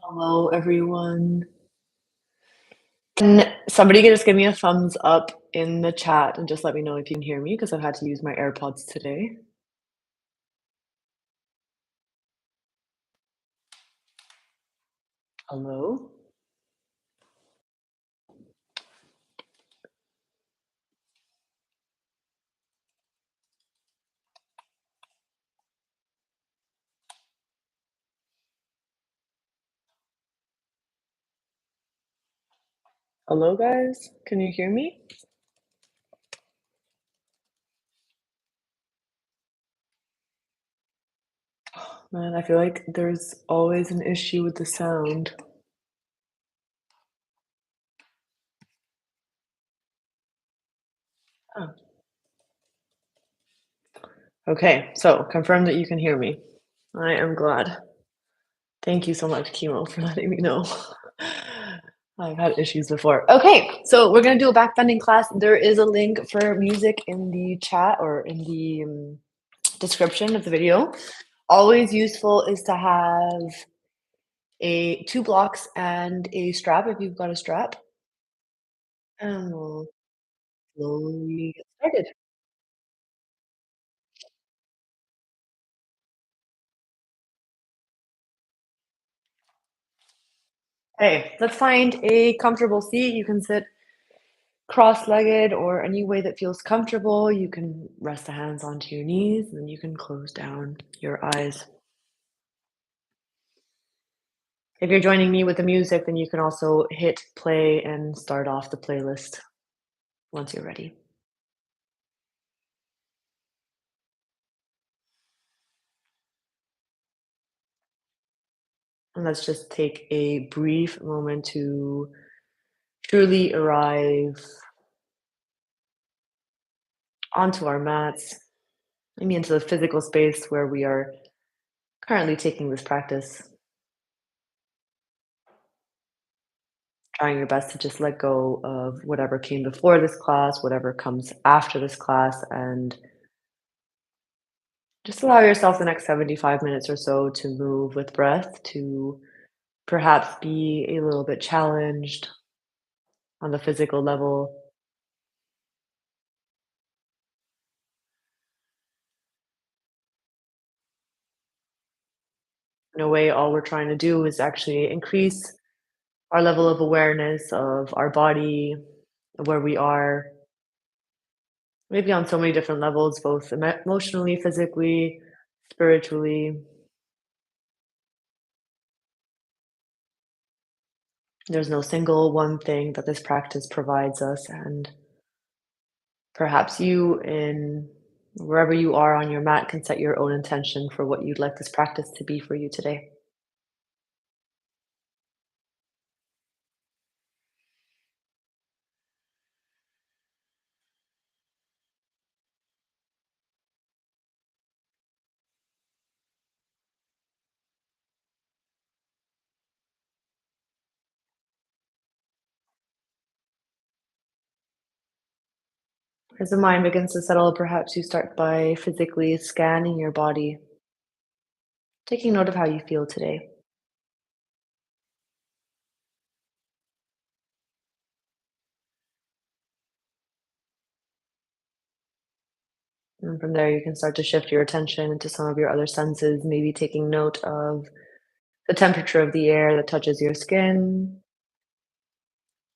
Hello, everyone. Can somebody just give me a thumbs up in the chat and just let me know if you can hear me because I've had to use my AirPods today. Hello? Hello, guys? Can you hear me? Man, I feel like there's always an issue with the sound. Oh. Okay, so confirm that you can hear me. I am glad. Thank you so much, Chemo, for letting me know. I've had issues before. Okay, so we're gonna do a backbending class. There is a link for music in the chat or in the description of the video. Always useful is to have a 2 blocks and a strap if you've got a strap, and we'll slowly get started. Hey, let's find a comfortable seat. You can sit cross-legged or any way that feels comfortable. You can rest the hands onto your knees, and then you can close down your eyes. If you're joining me with the music, then you can also hit play and start off the playlist once you're ready. And let's just take a brief moment to truly arrive onto our mats, maybe into the physical space where we are currently taking this practice. Trying your best to just let go of whatever came before this class, whatever comes after this class, and just allow yourself the next 75 minutes or so to move with breath, to perhaps be a little bit challenged on the physical level. In a way, all we're trying to do is actually increase our level of awareness of our body, where we are, maybe on so many different levels, both emotionally, physically, spiritually. There's no single one thing that this practice provides us, and perhaps you, in wherever you are on your mat, can set your own intention for what you'd like this practice to be for you today. As the mind begins to settle, perhaps you start by physically scanning your body, taking note of how you feel today. And from there, you can start to shift your attention into some of your other senses, maybe taking note of the temperature of the air that touches your skin,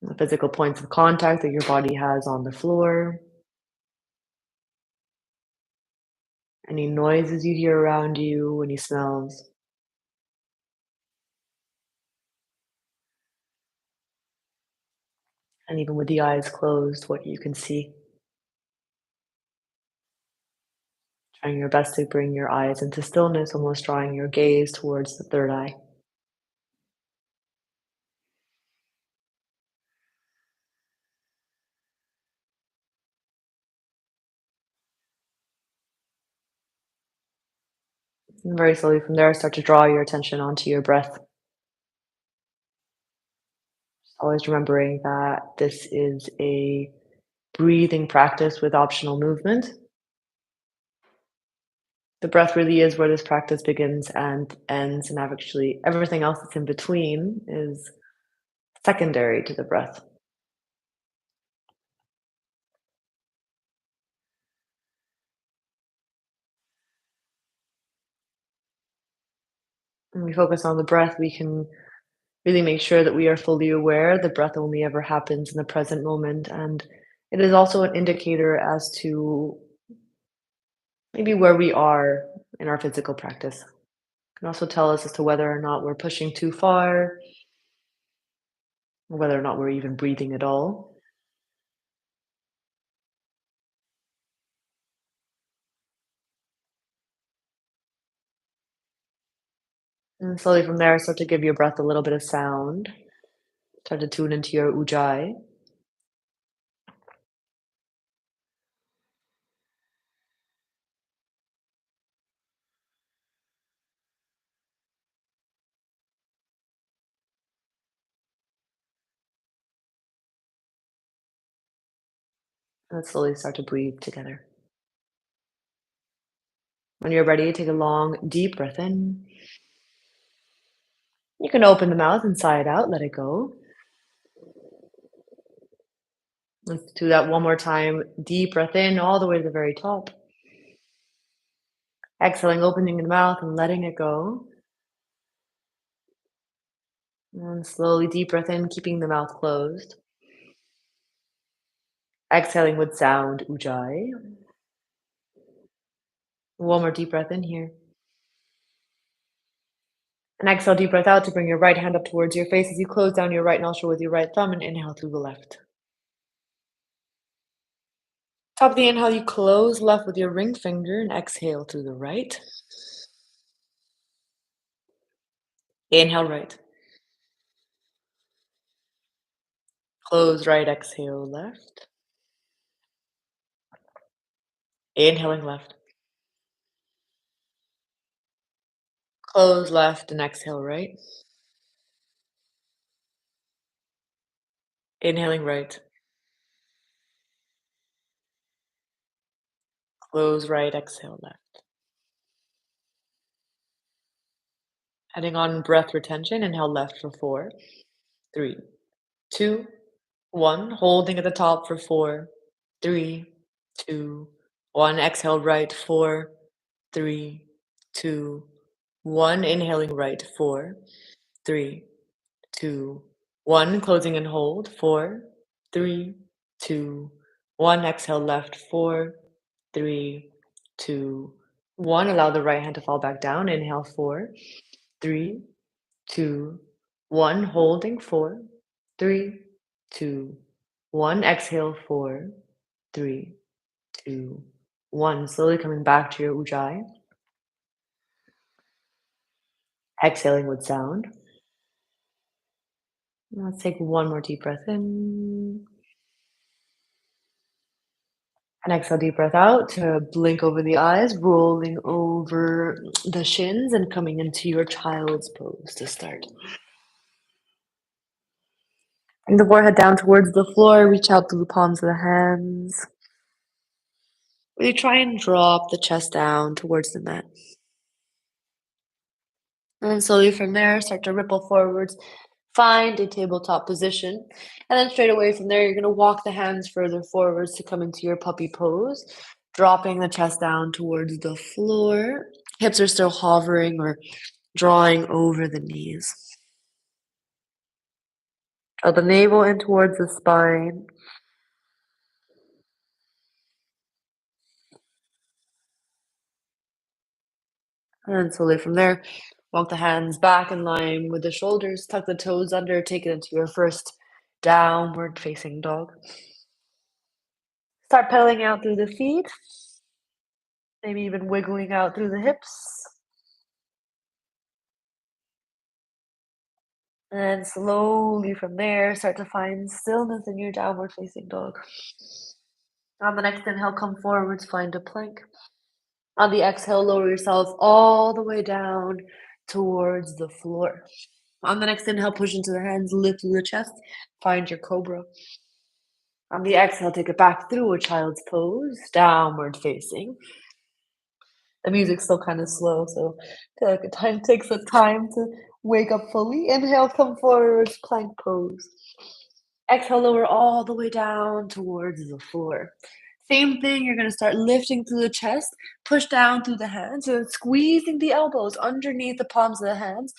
the physical points of contact that your body has on the floor, any noises you hear around you, any smells, and even with the eyes closed, what you can see. Trying your best to bring your eyes into stillness, almost drawing your gaze towards the third eye. And very slowly from there, start to draw your attention onto your breath. Always remembering that this is a breathing practice with optional movement. The breath really is where this practice begins and ends, and actually everything else that's in between is secondary to the breath. When we focus on the breath, we can really make sure that we are fully aware the breath only ever happens in the present moment. And it is also an indicator as to maybe where we are in our physical practice. It can also tell us as to whether or not we're pushing too far, or whether or not we're even breathing at all. And slowly from there, start to give your breath a little bit of sound. Start to tune into your ujjayi. And slowly start to breathe together. When you're ready, take a long, deep breath in. You can open the mouth and sigh it out, let it go. Let's do that one more time. Deep breath in all the way to the very top. Exhaling, opening the mouth and letting it go. And slowly deep breath in, keeping the mouth closed. Exhaling with sound, ujjayi. One more deep breath in here. And exhale, deep breath out to bring your right hand up towards your face as you close down your right nostril with your right thumb and inhale through the left. Top of the inhale, you close left with your ring finger and exhale through the right. Inhale right. Close right, exhale left. Inhaling left. Close left and exhale right. Inhaling right. Close right, exhale left. Heading on breath retention, inhale left for 4, 3, 2, 1. Holding at the top for 4, 3, 2, 1. Exhale right, 4, 3, 2, 1. Inhaling right, 4, 3, 2, 1. Closing and hold, 4, 3, 2, 1. Exhale left, 4, 3, 2, 1. Allow the right hand to fall back down. Inhale, 4, 3, 2, 1. Holding, 4, 3, 2, 1. Exhale, 4, 3, 2, 1. Slowly coming back to your ujjayi. Exhaling with sound. Let's take one more deep breath in. And exhale, deep breath out to blink over the eyes, rolling over the shins and coming into your child's pose to start. Bring the forehead down towards the floor, reach out through the palms of the hands. Really try and drop the chest down towards the mat. And then slowly from there, start to ripple forwards. Find a tabletop position. And then straight away from there, you're going to walk the hands further forwards to come into your puppy pose, dropping the chest down towards the floor. Hips are still hovering or drawing over the knees. Draw the navel in towards the spine. And then slowly from there, walk the hands back in line with the shoulders, tuck the toes under, take it into your first downward facing dog. Start pedaling out through the feet, maybe even wiggling out through the hips. And slowly from there, start to find stillness in your downward facing dog. On the next inhale, come forwards, find a plank. On the exhale, lower yourself all the way down towards the floor. On the next inhale, push into the hands, lift through the chest, find your cobra. On the exhale, take it back through a child's pose, downward facing. The music's still kind of slow, so I feel like it time takes some time to wake up fully. Inhale, come forward, plank pose. Exhale, lower all the way down towards the floor. Same thing, you're gonna start lifting through the chest, push down through the hands, and squeezing the elbows underneath the palms of the hands.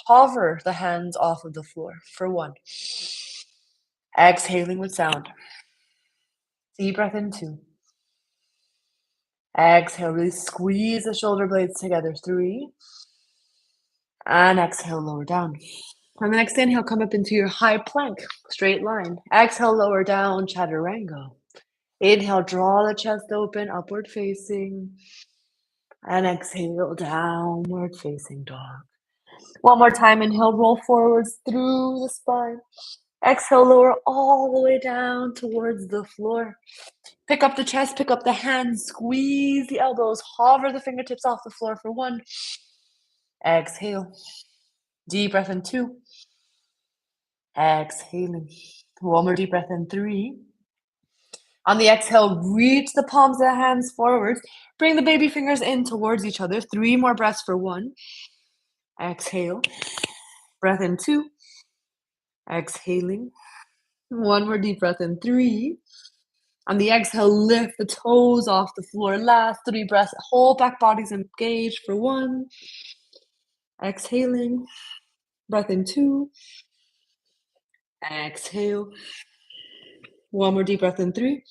Hover the hands off of the floor for 1. Exhaling with sound. Deep breath in 2. Exhale, really squeeze the shoulder blades together. 3. And exhale, lower down. On the next inhale, come up into your high plank, straight line. Exhale, lower down, chaturanga. Inhale, draw the chest open, upward facing. And exhale, downward facing dog. One more time, inhale, roll forwards through the spine. Exhale, lower all the way down towards the floor. Pick up the chest, pick up the hands, squeeze the elbows, hover the fingertips off the floor for 1. Exhale. Deep breath in 2. Exhaling. 1 more deep breath in 3. On the exhale, reach the palms of the hands forwards. Bring the baby fingers in towards each other. 3 more breaths for 1. Exhale. Breath in 2. Exhaling. 1 more deep breath in 3. On the exhale, lift the toes off the floor. Last 3 breaths. Whole back body's engaged for 1. Exhaling. Breath in 2. Exhale. 1 more deep breath in 3.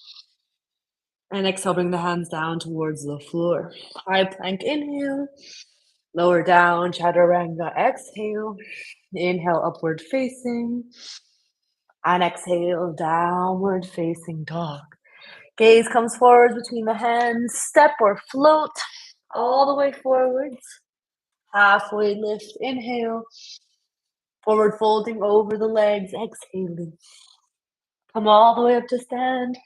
And exhale, bring the hands down towards the floor. High plank, inhale. Lower down, chaturanga, exhale. Inhale, upward facing. And exhale, downward facing dog. Gaze comes forward between the hands. Step or float all the way forwards. Halfway lift, inhale. Forward folding over the legs, exhaling. Come all the way up to stand.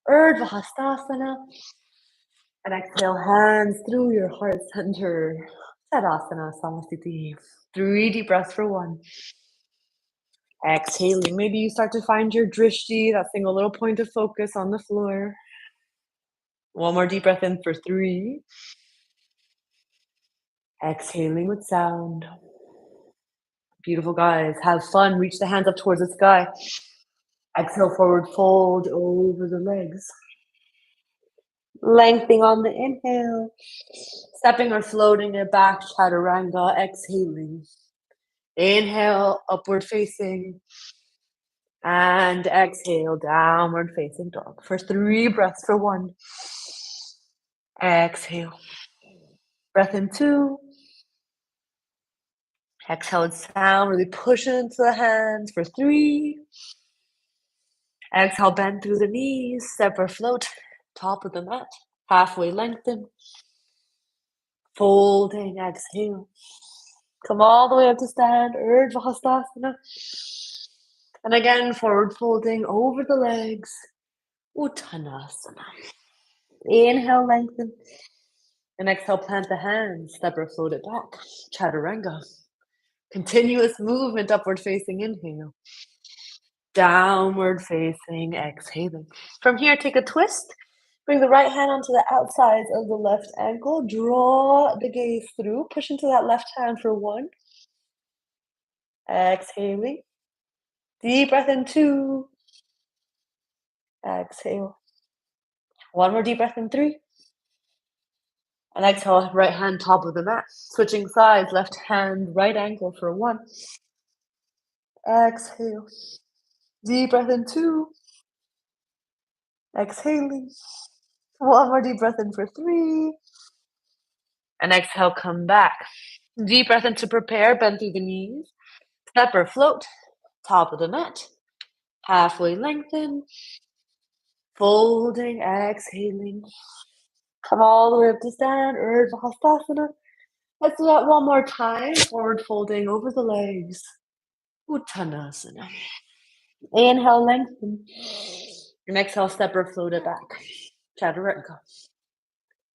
Urdhva Hastasana. And exhale, hands through your heart center. Tadasana, Samasthiti. 3 deep breaths for 1. Exhaling. Maybe you start to find your drishti, that single little point of focus on the floor. 1 more deep breath in for 3. Exhaling with sound. Beautiful, guys. Have fun. Reach the hands up towards the sky. Exhale, forward fold over the legs. Lengthening on the inhale. Stepping or floating it back, chaturanga. Exhaling. Inhale, upward facing. And exhale, downward facing dog. For 3 breaths for 1. Exhale. Breath in 2. Exhale with sound, really push into the hands for 3. Exhale, bend through the knees, step or float, top of the mat. Halfway lengthen. Folding, exhale. Come all the way up to stand, Urdhva Hastasana. And again, forward folding over the legs, Uttanasana. Inhale, lengthen. And exhale, plant the hands, step or float it back, chaturanga. Continuous movement, upward facing inhale. Downward facing, exhaling. From here, take a twist. Bring the right hand onto the outsides of the left ankle. Draw the gaze through. Push into that left hand for 1. Exhaling. Deep breath in 2. Exhale. 1 more deep breath in 3. And exhale, right hand top of the mat. Switching sides, left hand, right ankle for 1. Exhale. Deep breath in 2. Exhaling. 1 more deep breath in for 3. And exhale, come back. Deep breath in to prepare, bend through the knees. Step or float, top of the mat. Halfway lengthen. Folding, exhaling. Come all the way up to stand, Urdhva Hastasana. Let's do that 1 more time. Forward folding over the legs. Uttanasana. Inhale, lengthen. And exhale, step or float it back. Chaturanga.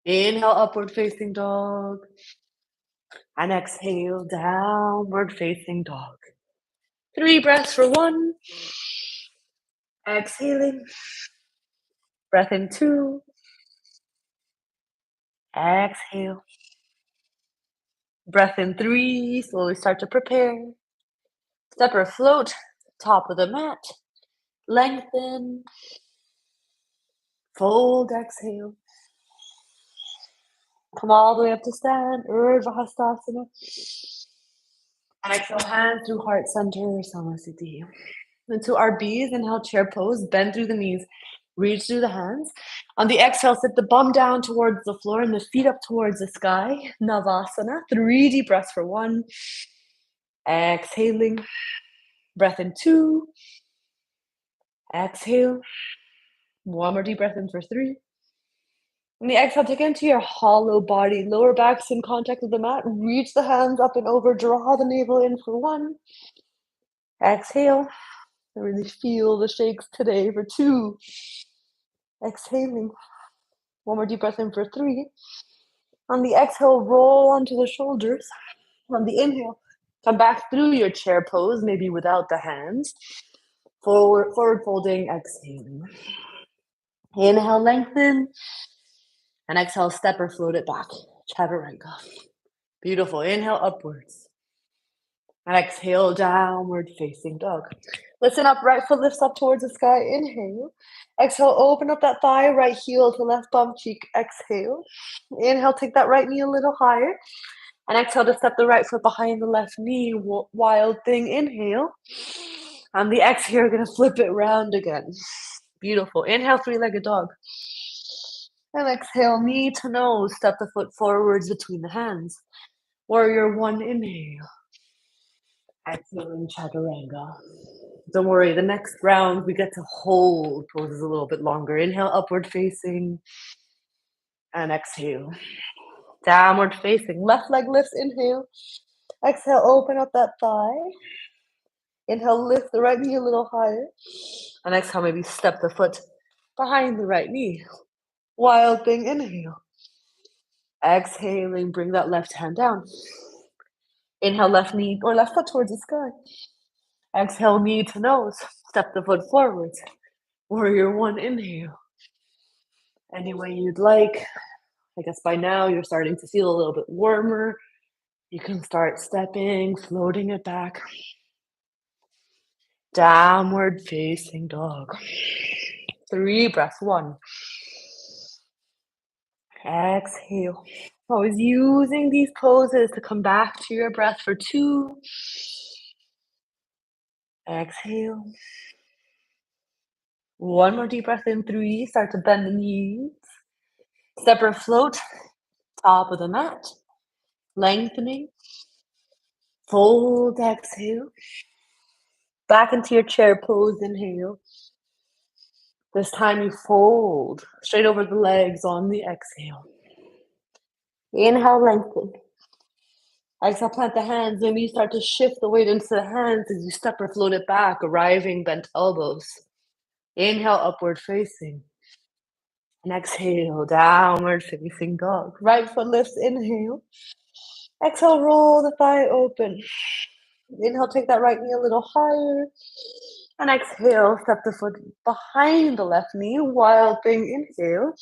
Inhale, upward facing dog. And exhale, downward facing dog. 3 breaths for 1. Exhaling. Breath in 2. Exhale. Breath in 3. Slowly start to prepare. Step or float. Top of the mat. Lengthen. Fold. Exhale. Come all the way up to stand. Urdhva Hastasana. And exhale, hands through heart center, Samasthiti. Into our B's, inhale, chair pose, bend through the knees, reach through the hands. On the exhale, sit the bum down towards the floor and the feet up towards the sky. Navasana, 3 deep breaths for 1. Exhaling, breath in 2. Exhale, 1 more deep breath in for 3. On the exhale, take it into your hollow body, lower back's in contact with the mat. Reach the hands up and over, draw the navel in for 1. Exhale. I really feel the shakes today for 2. Exhaling. 1 more deep breath in for 3. On the exhale, roll onto the shoulders. On the inhale, come back through your chair pose, maybe without the hands. Forward folding, exhaling. Inhale, lengthen. And exhale, step or float it back. Chaturanga. Beautiful. Inhale, upwards. And exhale, downward facing dog. Listen up, right foot lifts up towards the sky. Inhale. Exhale, open up that thigh, right heel to left bum cheek. Exhale. Inhale, take that right knee a little higher. And exhale to step the right foot behind the left knee. Wild thing. Inhale. On the exhale, you're going to flip it round again. Beautiful. Inhale, 3-legged dog. And exhale, knee to nose. Step the foot forwards between the hands. Warrior 1, inhale. Exhaling, chaturanga. Don't worry, the next round we get to hold poses a little bit longer. Inhale, upward facing. And exhale. Downward facing. Left leg lifts, inhale. Exhale, open up that thigh. Inhale, lift the right knee a little higher. And exhale, maybe step the foot behind the right knee. Wild thing, inhale. Exhaling, bring that left hand down. Inhale, left knee or left foot towards the sky. Exhale, knee to nose. Step the foot forwards. Warrior 1, inhale. Any way you'd like. I guess by now you're starting to feel a little bit warmer. You can start stepping, floating it back. Downward facing dog. 3 breaths. 1. Exhale. Always using these poses to come back to your breath for 2. Exhale. 1 more deep breath in. 3. Start to bend the knees. Step or float. Top of the mat. Lengthening. Fold. Exhale. Back into your chair pose. Inhale. This time you fold straight over the legs on the exhale. Inhale, lengthen. Exhale, plant the hands. Maybe you start to shift the weight into the hands as you step or float it back, arriving bent elbows. Inhale, upward facing. And exhale, downward facing dog. Right foot lifts, inhale. Exhale, roll the thigh open. Inhale, take that right knee a little higher. And exhale, step the foot behind the left knee. Wild thing, inhale.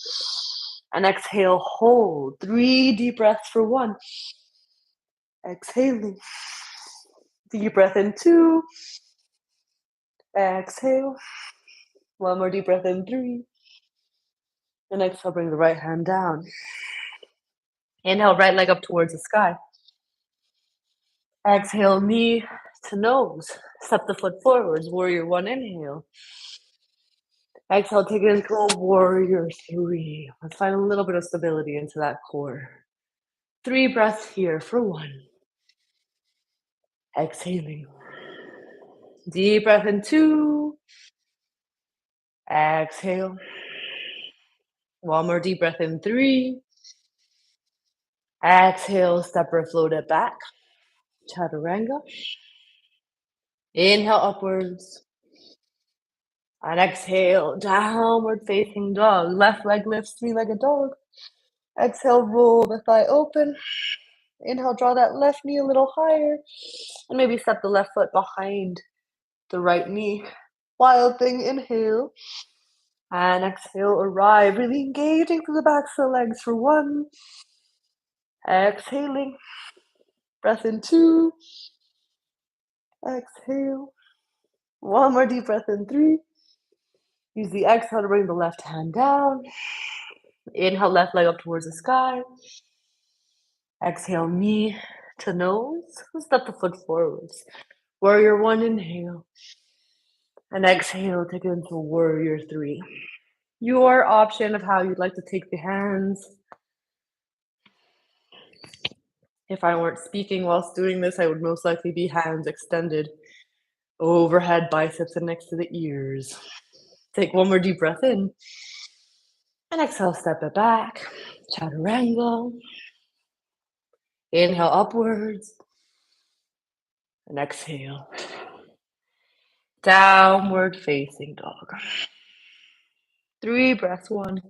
And exhale, hold. 3 deep breaths for 1. Exhaling. Deep breath in 2. Exhale. 1 more deep breath in 3. And exhale, bring the right hand down. Inhale, right leg up towards the sky. Exhale, knee to nose. Step the foot forwards. Warrior 1, inhale. Exhale, take it into a warrior 3. Let's find a little bit of stability into that core. 3 breaths here for 1. Exhaling. Deep breath in 2. Exhale. 1 more deep breath in 3. Exhale, step or float it back. Chaturanga. Inhale upwards. And exhale, downward facing dog. Left leg lifts, 3-legged dog. Exhale, roll the thigh open. Inhale, draw that left knee a little higher. And maybe step the left foot behind the right knee. Wild thing, inhale. And exhale, arrive, really engaging through the backs of the legs for 1. Exhaling, breath in 2. Exhale. 1 more deep breath in 3. Use the exhale to bring the left hand down. Inhale, left leg up towards the sky. Exhale, knee to nose. Step the foot forwards. Warrior 1, inhale. And exhale, take it into warrior 3. Your option of how you'd like to take the hands. If I weren't speaking whilst doing this, I would most likely be hands extended overhead, biceps, and next to the ears. Take 1 more deep breath in. And exhale, step it back. Chaturanga. Inhale upwards. And exhale. Downward facing dog. 3 breaths. 1.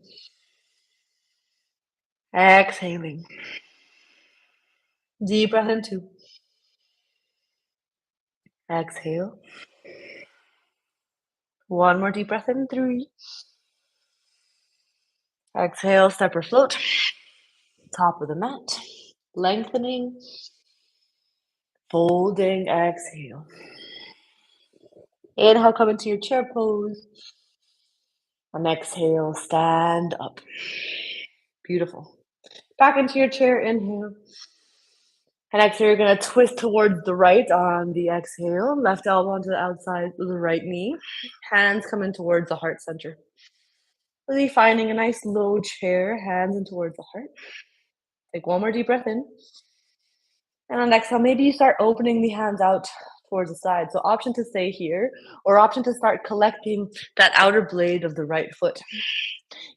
Exhaling. Deep breath in 2. Exhale. 1 more deep breath in 3. Exhale, step or float. Top of the mat. Lengthening. Folding. Exhale. Inhale, come into your chair pose. And exhale, stand up. Beautiful. Back into your chair, inhale. And exhale, you're going to twist towards the right on the exhale. Left elbow onto the outside of the right knee. Hands coming towards the heart center. Really finding a nice low chair, hands in towards the heart. Take 1 more deep breath in. And on exhale, maybe you start opening the hands out towards the side. So option to stay here, or option to start collecting that outer blade of the right foot.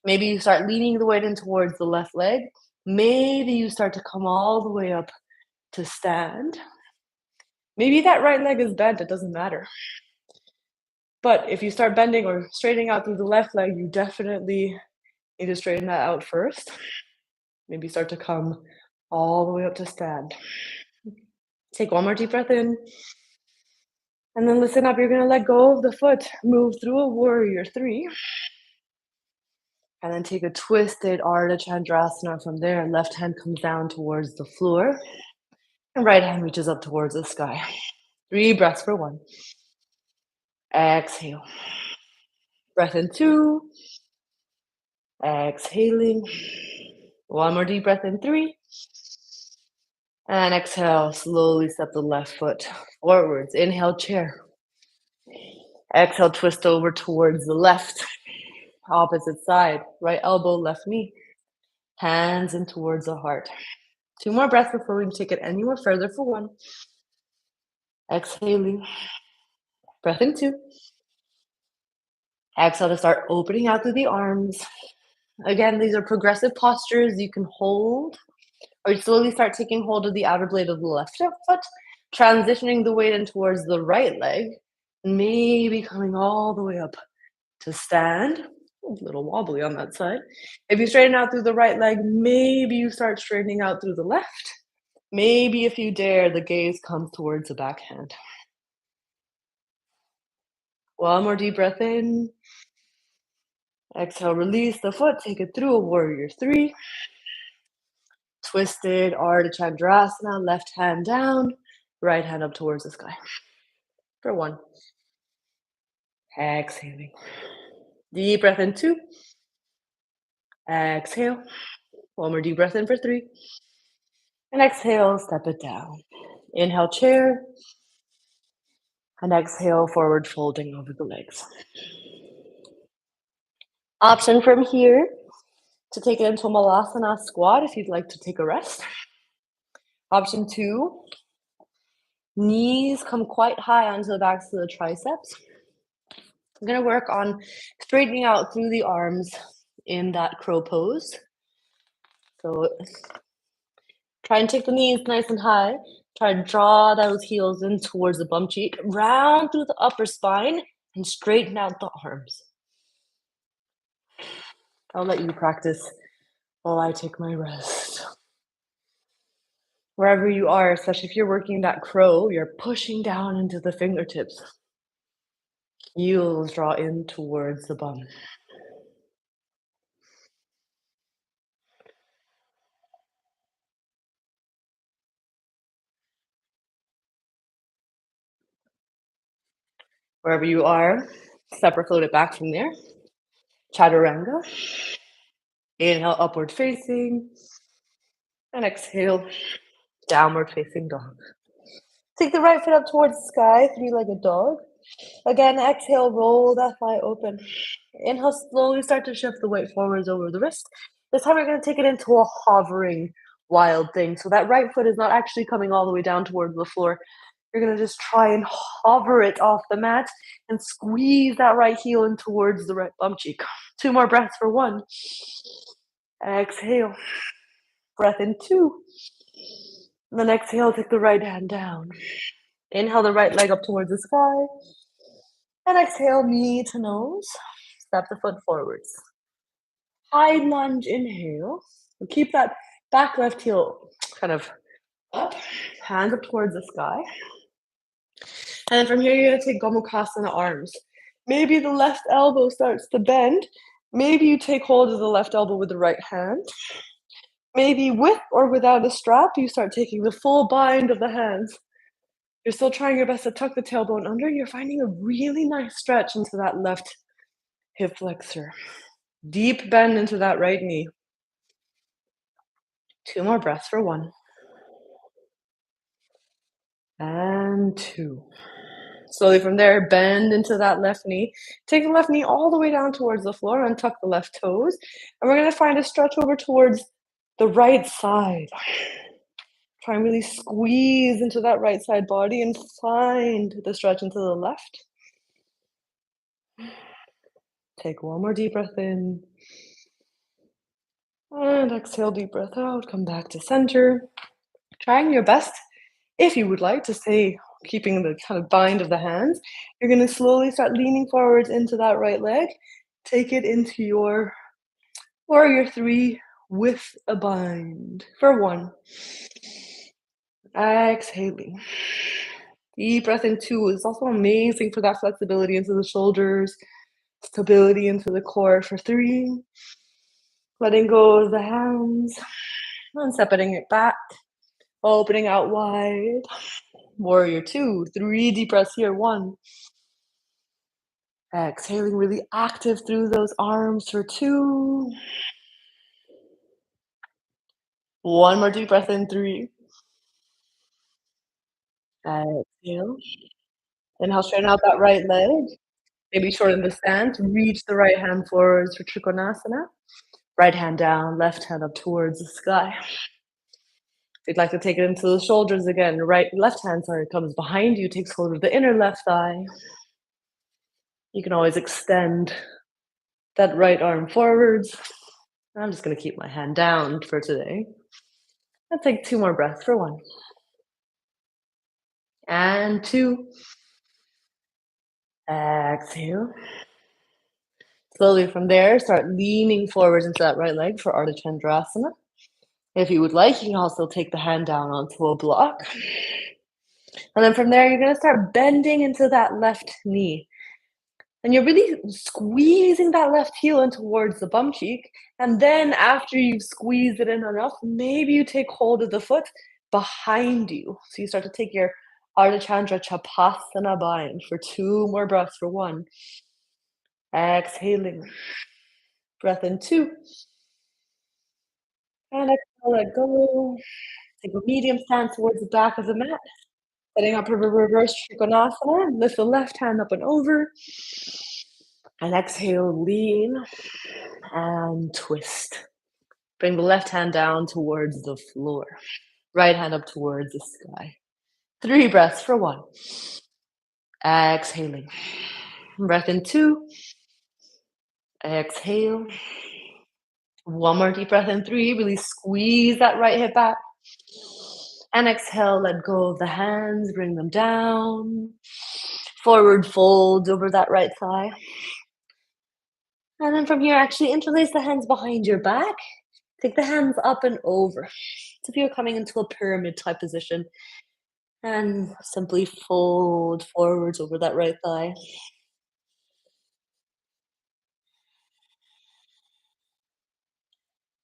Maybe you start leaning the weight in towards the left leg. Maybe you start to come all the way up to stand. Maybe that right leg is bent, it doesn't matter. But if you start bending or straightening out through the left leg, you definitely need to straighten that out first. Maybe start to come all the way up to stand. Take 1 more deep breath in. And then listen up, you're gonna let go of the foot, move through a warrior 3. And then take a twisted Ardha Chandrasana from there. Left hand comes down towards the floor. And right hand reaches up towards the sky. 3 breaths for 1. Exhale. Breath in 2. Exhaling. 1 more deep breath in 3. And exhale, slowly step the left foot forwards. Inhale, chair. Exhale, twist over towards the left. Opposite side. Right elbow, left knee. Hands in towards the heart. 2 more breaths before we take it any more further for 1. Exhaling. Breath in 2. Exhale to start opening out through the arms. Again, these are progressive postures you can hold, or you slowly start taking hold of the outer blade of the left foot, transitioning the weight in towards the right leg, maybe coming all the way up to stand. A little wobbly on that side. If you straighten out through the right leg, maybe you start straightening out through the left. Maybe if you dare, the gaze comes towards the backhand. 1 more deep breath in. Exhale, release the foot, take it through a warrior 3. Twisted Ardha Chandrasana, left hand down, right hand up towards the sky. For 1. Exhaling. Deep breath in 2. Exhale. 1 more deep breath in for 3. And exhale, step it down. Inhale, chair. And exhale, forward folding over the legs. Option from here to take it into a Malasana squat if you'd like to take a rest. Option 2, knees come quite high onto the backs of the triceps. I'm going to work on straightening out through the arms in that crow pose. So try and take the knees nice and high. Try to draw those heels in towards the bum cheek, round through the upper spine, and straighten out the arms. I'll let you practice while I take my rest. Wherever you are, especially if you're working that crow, you're pushing down into the fingertips. Heels draw in towards the bum. Wherever you are, separate float it back from there. Chaturanga. Inhale, upward facing. And exhale, downward facing dog. Take the right foot up towards the sky, three-legged dog. Again, exhale, roll that thigh open. Inhale, slowly start to shift the weight forwards over the wrist. This time we're going to take it into a hovering wild thing. So that right foot is not actually coming all the way down towards the floor. You're going to just try and hover it off the mat and squeeze that right heel in towards the right bum cheek. 2 more breaths for 1. Exhale. Breath in 2. And then exhale, take the right hand down. Inhale the right leg up towards the sky. And exhale, knee to nose. Step the foot forwards. High lunge, inhale. And keep that back left heel kind of up. Hands up towards the sky. And then from here, you're going to take Gomukhasana arms. Maybe the left elbow starts to bend. Maybe you take hold of the left elbow with the right hand. Maybe with or without a strap, you start taking the full bind of the hands. You're still trying your best to tuck the tailbone under. You're finding a really nice stretch into that left hip flexor. Deep bend into that right knee. 2 more breaths for 1. And 2. Slowly from there, bend into that left knee. Take the left knee all the way down towards the floor and tuck the left toes. And we're going to find a stretch over towards the right side. Try and really squeeze into that right side body and find the stretch into the left. Take 1 more deep breath in. And exhale, deep breath out. Come back to center. Trying your best, if you would like, to stay keeping the kind of bind of the hands. You're going to slowly start leaning forwards into that right leg. Take it into your warrior 3 with a bind for 1. Exhaling. Deep breath in 2 is also amazing for that flexibility into the shoulders, stability into the core for 3. Letting go of the hands and separating it back, opening out wide. Warrior 2, 3 deep breaths here. 1. Exhaling, really active through those arms for 2. 1 more deep breath in. 3. Exhale. Inhale, straighten out that right leg. Maybe shorten the stance. Reach the right hand forwards for Trikonasana. Right hand down, left hand up towards the sky. If you'd like to take it into the shoulders again, left hand, comes behind you, takes hold of the inner left thigh. You can always extend that right arm forwards. I'm just going to keep my hand down for today. I'll take 2 more breaths for 1. And 2. Exhale. Slowly from there, start leaning forwards into that right leg for Ardha Chandrasana. If you would like, you can also take the hand down onto a block. And then from there, you're going to start bending into that left knee. And you're really squeezing that left heel in towards the bum cheek. And then after you've squeezed it in enough, maybe you take hold of the foot behind you. So you start to take your Ardha Chandra Chapasana bind for 2 more breaths for 1. Exhaling. Breath in 2. And exhale, let go. Take a medium stance towards the back of the mat. Setting up a reverse Trikonasana. Lift the left hand up and over. And exhale, lean and twist. Bring the left hand down towards the floor. Right hand up towards the sky. 3 breaths for 1. Exhaling. Breath in 2. Exhale. 1 more deep breath in 3. Really squeeze that right hip back. And exhale, let go of the hands, bring them down. Forward fold over that right thigh. And then from here, actually interlace the hands behind your back. Take the hands up and over. So if you're coming into a pyramid type position, and simply fold forwards over that right thigh.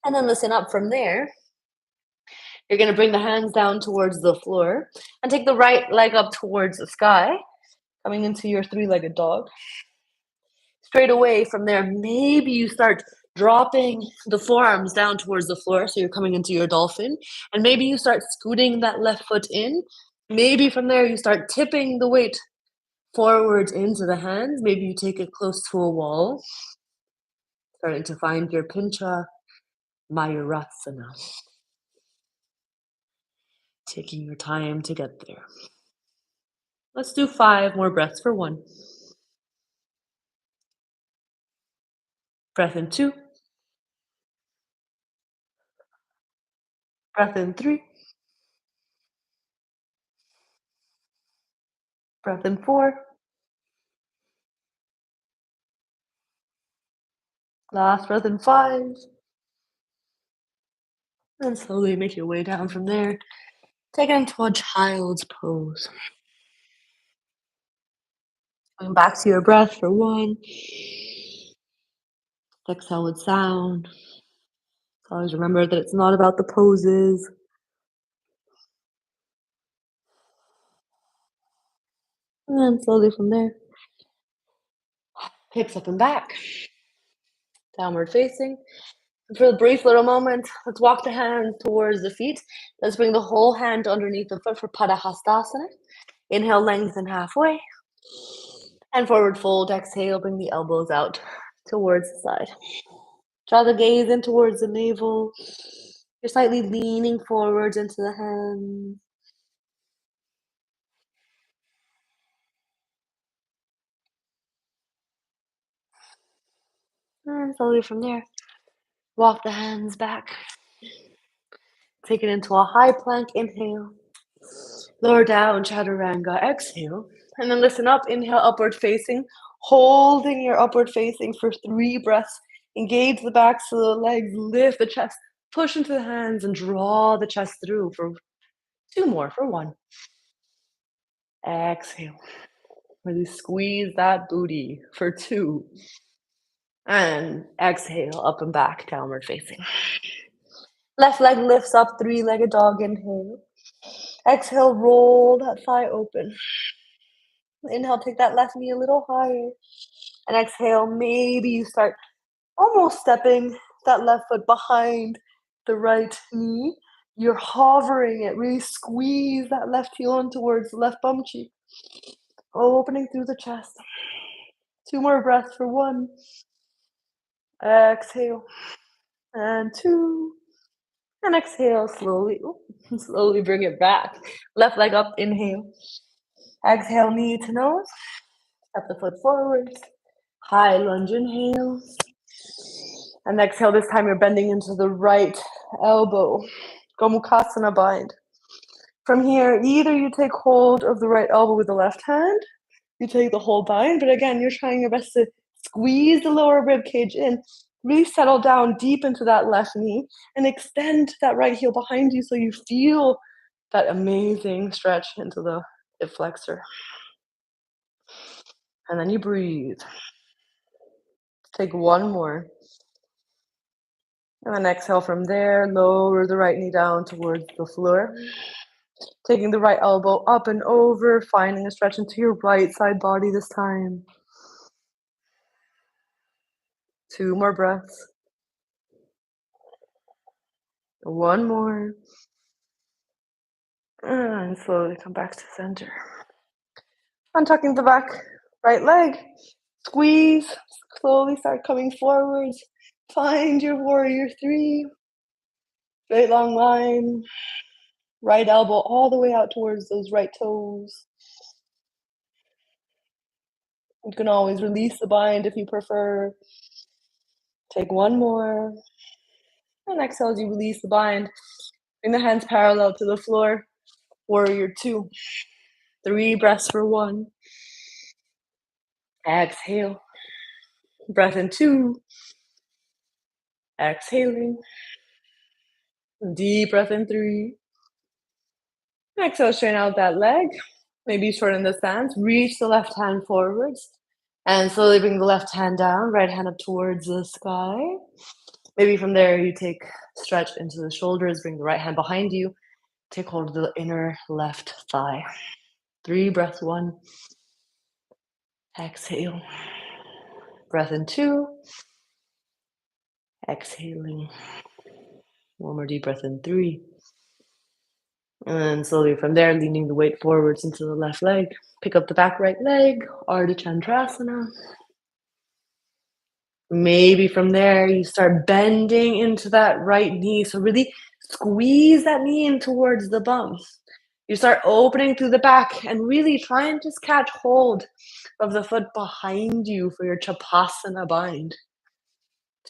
And then listen up from there. You're going to bring the hands down towards the floor and take the right leg up towards the sky. coming into your three-legged dog. Straight away from there, maybe you start dropping the forearms down towards the floor, so you're coming into your dolphin, and maybe you start scooting that left foot in. Maybe from there you start tipping the weight forwards into the hands. Maybe you take it close to a wall, starting to find your Pincha Mayurasana. Taking your time to get there. Let's do 5 more breaths for 1. Breath in 2. Breath in 3. Breath in 4. Last breath in 5. And slowly make your way down from there. Take it into a child's pose. Going back to your breath for 1. Exhale with sound. Always remember that it's not about the poses. And then slowly from there, hips up and back. Downward facing. And for a brief little moment, let's walk the hand towards the feet. Let's bring the whole hand underneath the foot for Padahastasana. Inhale, lengthen halfway. And forward fold. Exhale, bring the elbows out towards the side. Draw the gaze in towards the navel. You're slightly leaning forwards into the hands. And slowly from there, walk the hands back. Take it into a high plank. Inhale. Lower down, chaturanga. Exhale. And then listen up. Inhale, upward facing. Holding your upward facing for 3 breaths. Engage the backs of the legs. Lift the chest. Push into the hands and draw the chest through for 2 more for 1. Exhale. Really squeeze that booty for 2. And exhale, up and back, downward facing. Left leg lifts up, 3-legged dog. Inhale. Exhale, roll that thigh open. Inhale, take that left knee a little higher. And exhale, maybe you start almost stepping that left foot behind the right knee. You're hovering it. Really squeeze that left heel in towards the left bum cheek. Opening through the chest. 2 more breaths for 1. Exhale. And 2. And exhale slowly. Slowly bring it back. Left leg up. Inhale. Exhale, knee to nose. Step the foot forwards. High lunge. Inhale. And exhale, this time you're bending into the right elbow. Gomukhasana bind. From here, either you take hold of the right elbow with the left hand, you take the whole bind, but again, you're trying your best to squeeze the lower rib cage in, really settle down deep into that left knee, and extend that right heel behind you so you feel that amazing stretch into the hip flexor. And then you breathe. Take 1 more. And then exhale from there, lower the right knee down towards the floor. Taking the right elbow up and over, finding a stretch into your right side body this time. 2 more breaths. 1 more. And slowly come back to center. Untucking the back right leg. Squeeze. Slowly start coming forwards. Find your warrior 3. Straight long line. Right elbow all the way out towards those right toes. You can always release the bind if you prefer. Take 1 more. And exhale as you release the bind. Bring the hands parallel to the floor. Warrior 2. 3 breaths for 1. Exhale. Breath in 2. Exhaling. Deep breath in 3. Exhale, straighten out that leg. Maybe shorten the stance. Reach the left hand forwards. And slowly bring the left hand down. Right hand up towards the sky. Maybe from there you take stretch into the shoulders. Bring the right hand behind you. Take hold of the inner left thigh. 3 breaths. 1. Exhale. Breath in 2. Exhaling. One more deep breath in 3. And then slowly from there, leaning the weight forwards into the left leg. Pick up the back right leg, Ardha Chandrasana. Maybe from there, you start bending into that right knee. So really squeeze that knee in towards the bum. You start opening through the back and really try and just catch hold of the foot behind you for your Chapasana bind.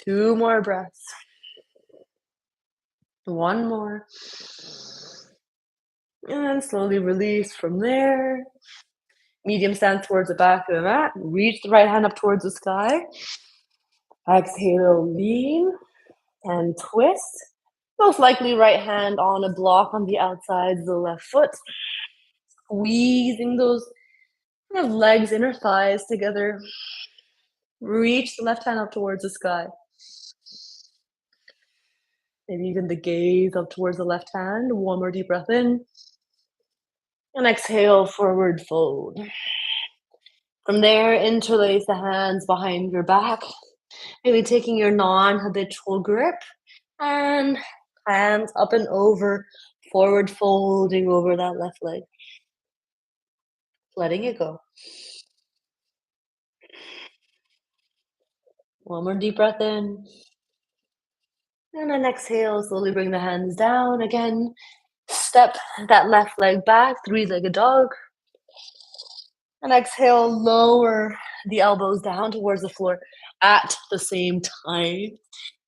2 more breaths. 1 more. And then slowly release from there. Medium stance towards the back of the mat. Reach the right hand up towards the sky. Exhale, lean and twist. Most likely right hand on a block on the outside of the left foot. Squeezing those kind of legs, inner thighs together. Reach the left hand up towards the sky. Maybe even the gaze up towards the left hand. 1 more deep breath in. And exhale, forward fold. From there, interlace the hands behind your back. Maybe taking your non-habitual grip and hands up and over, forward folding over that left leg. Letting it go. 1 more deep breath in. And then exhale, slowly bring the hands down. Again, step that left leg back, 3-legged dog. And exhale, lower the elbows down towards the floor at the same time.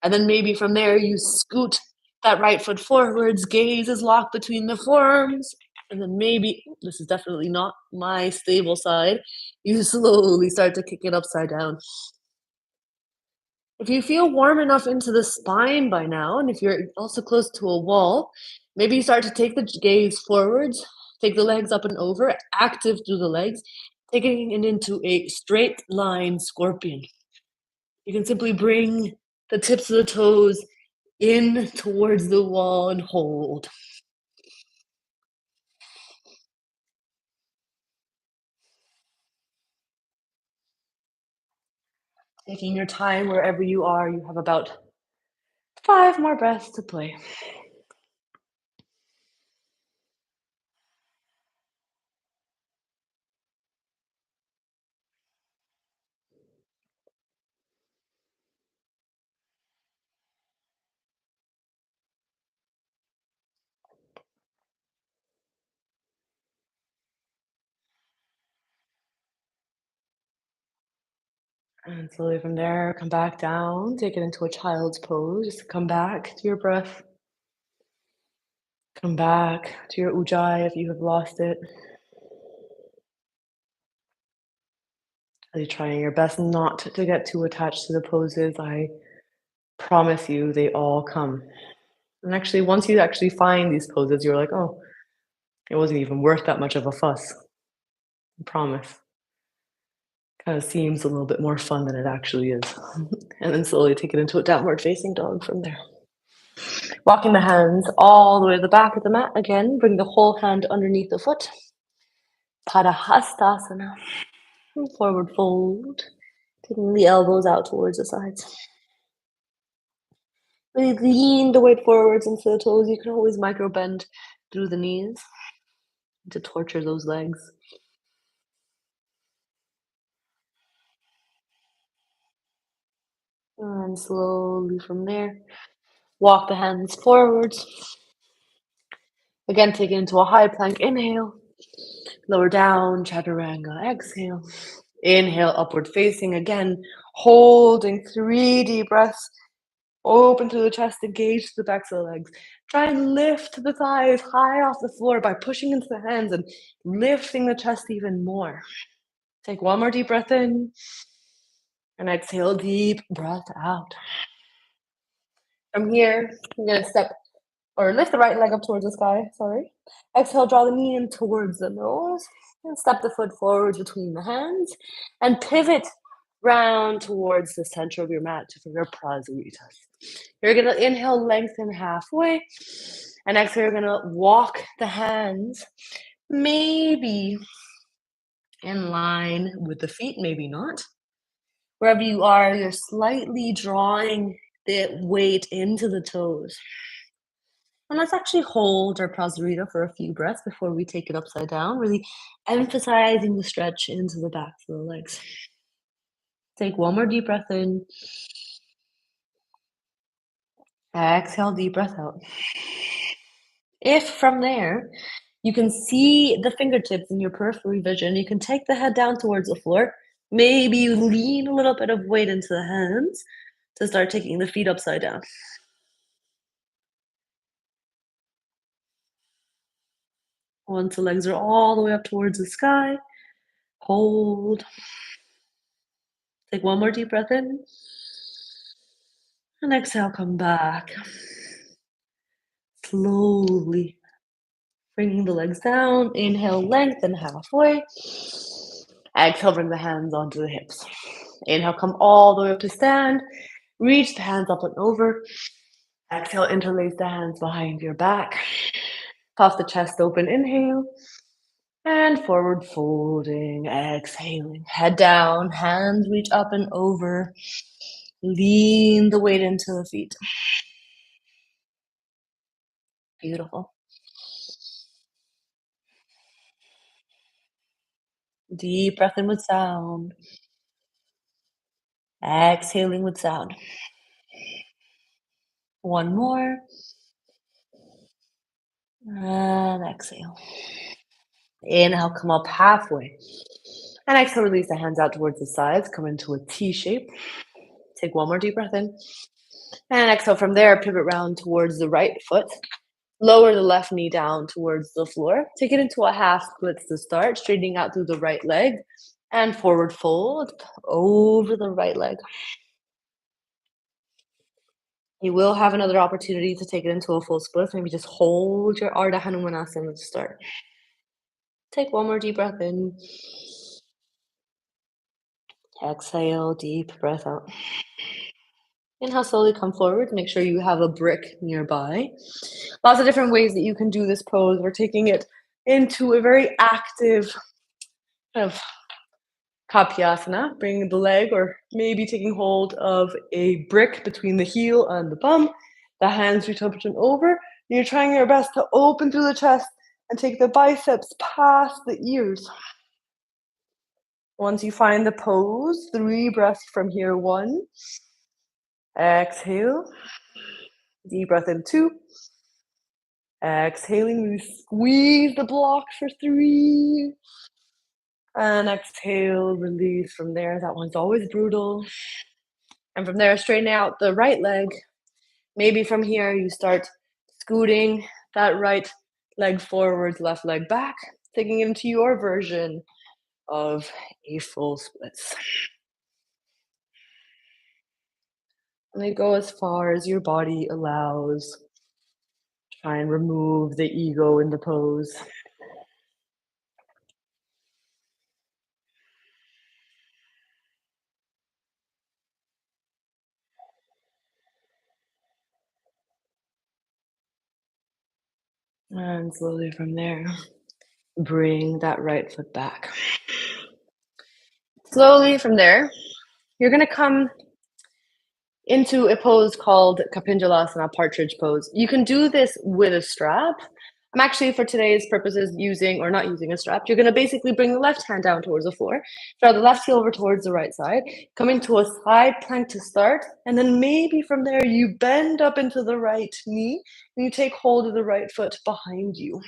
And then maybe from there, you scoot that right foot forwards, gaze is locked between the forearms. And then maybe, this is definitely not my stable side, you slowly start to kick it upside down. If you feel warm enough into the spine by now, and if you're also close to a wall, maybe you start to take the gaze forwards, take the legs up and over, active through the legs, taking it into a straight line scorpion. You can simply bring the tips of the toes in towards the wall and hold. Taking your time wherever you are, you have about 5 more breaths to play. And slowly from there, come back down, take it into a child's pose. Just come back to your breath. Come back to your ujjayi if you have lost it. Really trying your best not to get too attached to the poses. I promise you, they all come. And actually, once you actually find these poses, you're like, oh, it wasn't even worth that much of a fuss. I promise. Kind of seems a little bit more fun than it actually is. And then slowly take it into a downward facing dog from there. Walking the hands all the way to the back of the mat again. Bring the whole hand underneath the foot. Padahastasana. Forward fold. Taking the elbows out towards the sides. Really lean the weight forwards into the toes. You can always micro bend through the knees to torture those legs. And slowly from there, walk the hands forwards. Again, take it into a high plank. Inhale. Lower down, chaturanga. Exhale. Inhale, upward facing. Again, holding 3 deep breaths. Open through the chest, engage the backs of the legs. Try and lift the thighs high off the floor by pushing into the hands and lifting the chest even more. Take 1 more deep breath in. And exhale, deep breath out. From here, you're going to step or lift the right leg up towards the sky, sorry. Exhale, draw the knee in towards the nose. And step the foot forwards between the hands. And pivot round towards the center of your mat for your prasaritas. You're going to inhale, lengthen halfway. And exhale, you're going to walk the hands maybe in line with the feet, maybe not. Wherever you are, you're slightly drawing the weight into the toes. And let's actually hold our prasarita for a few breaths before we take it upside down, really emphasizing the stretch into the backs of the legs. Take one more deep breath in. Exhale, deep breath out. If from there you can see the fingertips in your periphery vision, you can take the head down towards the floor. Maybe you lean a little bit of weight into the hands to start taking the feet upside down. Once the legs are all the way up towards the sky, hold. Take one more deep breath in. And exhale, come back. Slowly bringing the legs down. Inhale, lengthen halfway. Exhale, bring the hands onto the hips. Inhale, come all the way up to stand. Reach the hands up and over. Exhale, interlace the hands behind your back. Puff the chest open, inhale. And forward folding, exhaling. Head down, hands reach up and over. Lean the weight into the feet. Beautiful. Deep breath in with sound. Exhaling with sound. One more. And exhale. Inhale, come up halfway. And exhale, release the hands out towards the sides. Come into a T shape. Take one more deep breath in. And exhale from there, pivot round towards the right foot. Lower the left knee down towards the floor. Take it into a half splits to start, straightening out through the right leg. And forward fold over the right leg. You will have another opportunity to take it into a full split. Maybe just hold your Ardha Hanumanasana to start. Take one more deep breath in. Exhale, deep breath out. Inhale, slowly come forward. Make sure you have a brick nearby. Lots of different ways that you can do this pose. We're taking it into a very active kind of Kapyasana, bringing the leg or maybe taking hold of a brick between the heel and the bum. The hands reach up and over. You're trying your best to open through the chest and take the biceps past the ears. Once you find the pose, 3 breaths from here. 1. Exhale. Deep breath in. 2. Exhaling, we squeeze the block for 3. And exhale, release from there. That one's always brutal. And from there, straighten out the right leg. Maybe from here, you start scooting that right leg forwards, left leg back, taking it into your version of a full splits. And then go as far as your body allows. Try and remove the ego in the pose. And slowly from there, bring that right foot back. Slowly from there, you're going to come into a pose called Kapinjalasana, partridge pose. You can do this with a strap. I'm actually, for today's purposes, using or not using a strap. You're going to basically bring the left hand down towards the floor, draw the left heel over towards the right side, come into a side plank to start, and then maybe from there you bend up into the right knee and you take hold of the right foot behind you.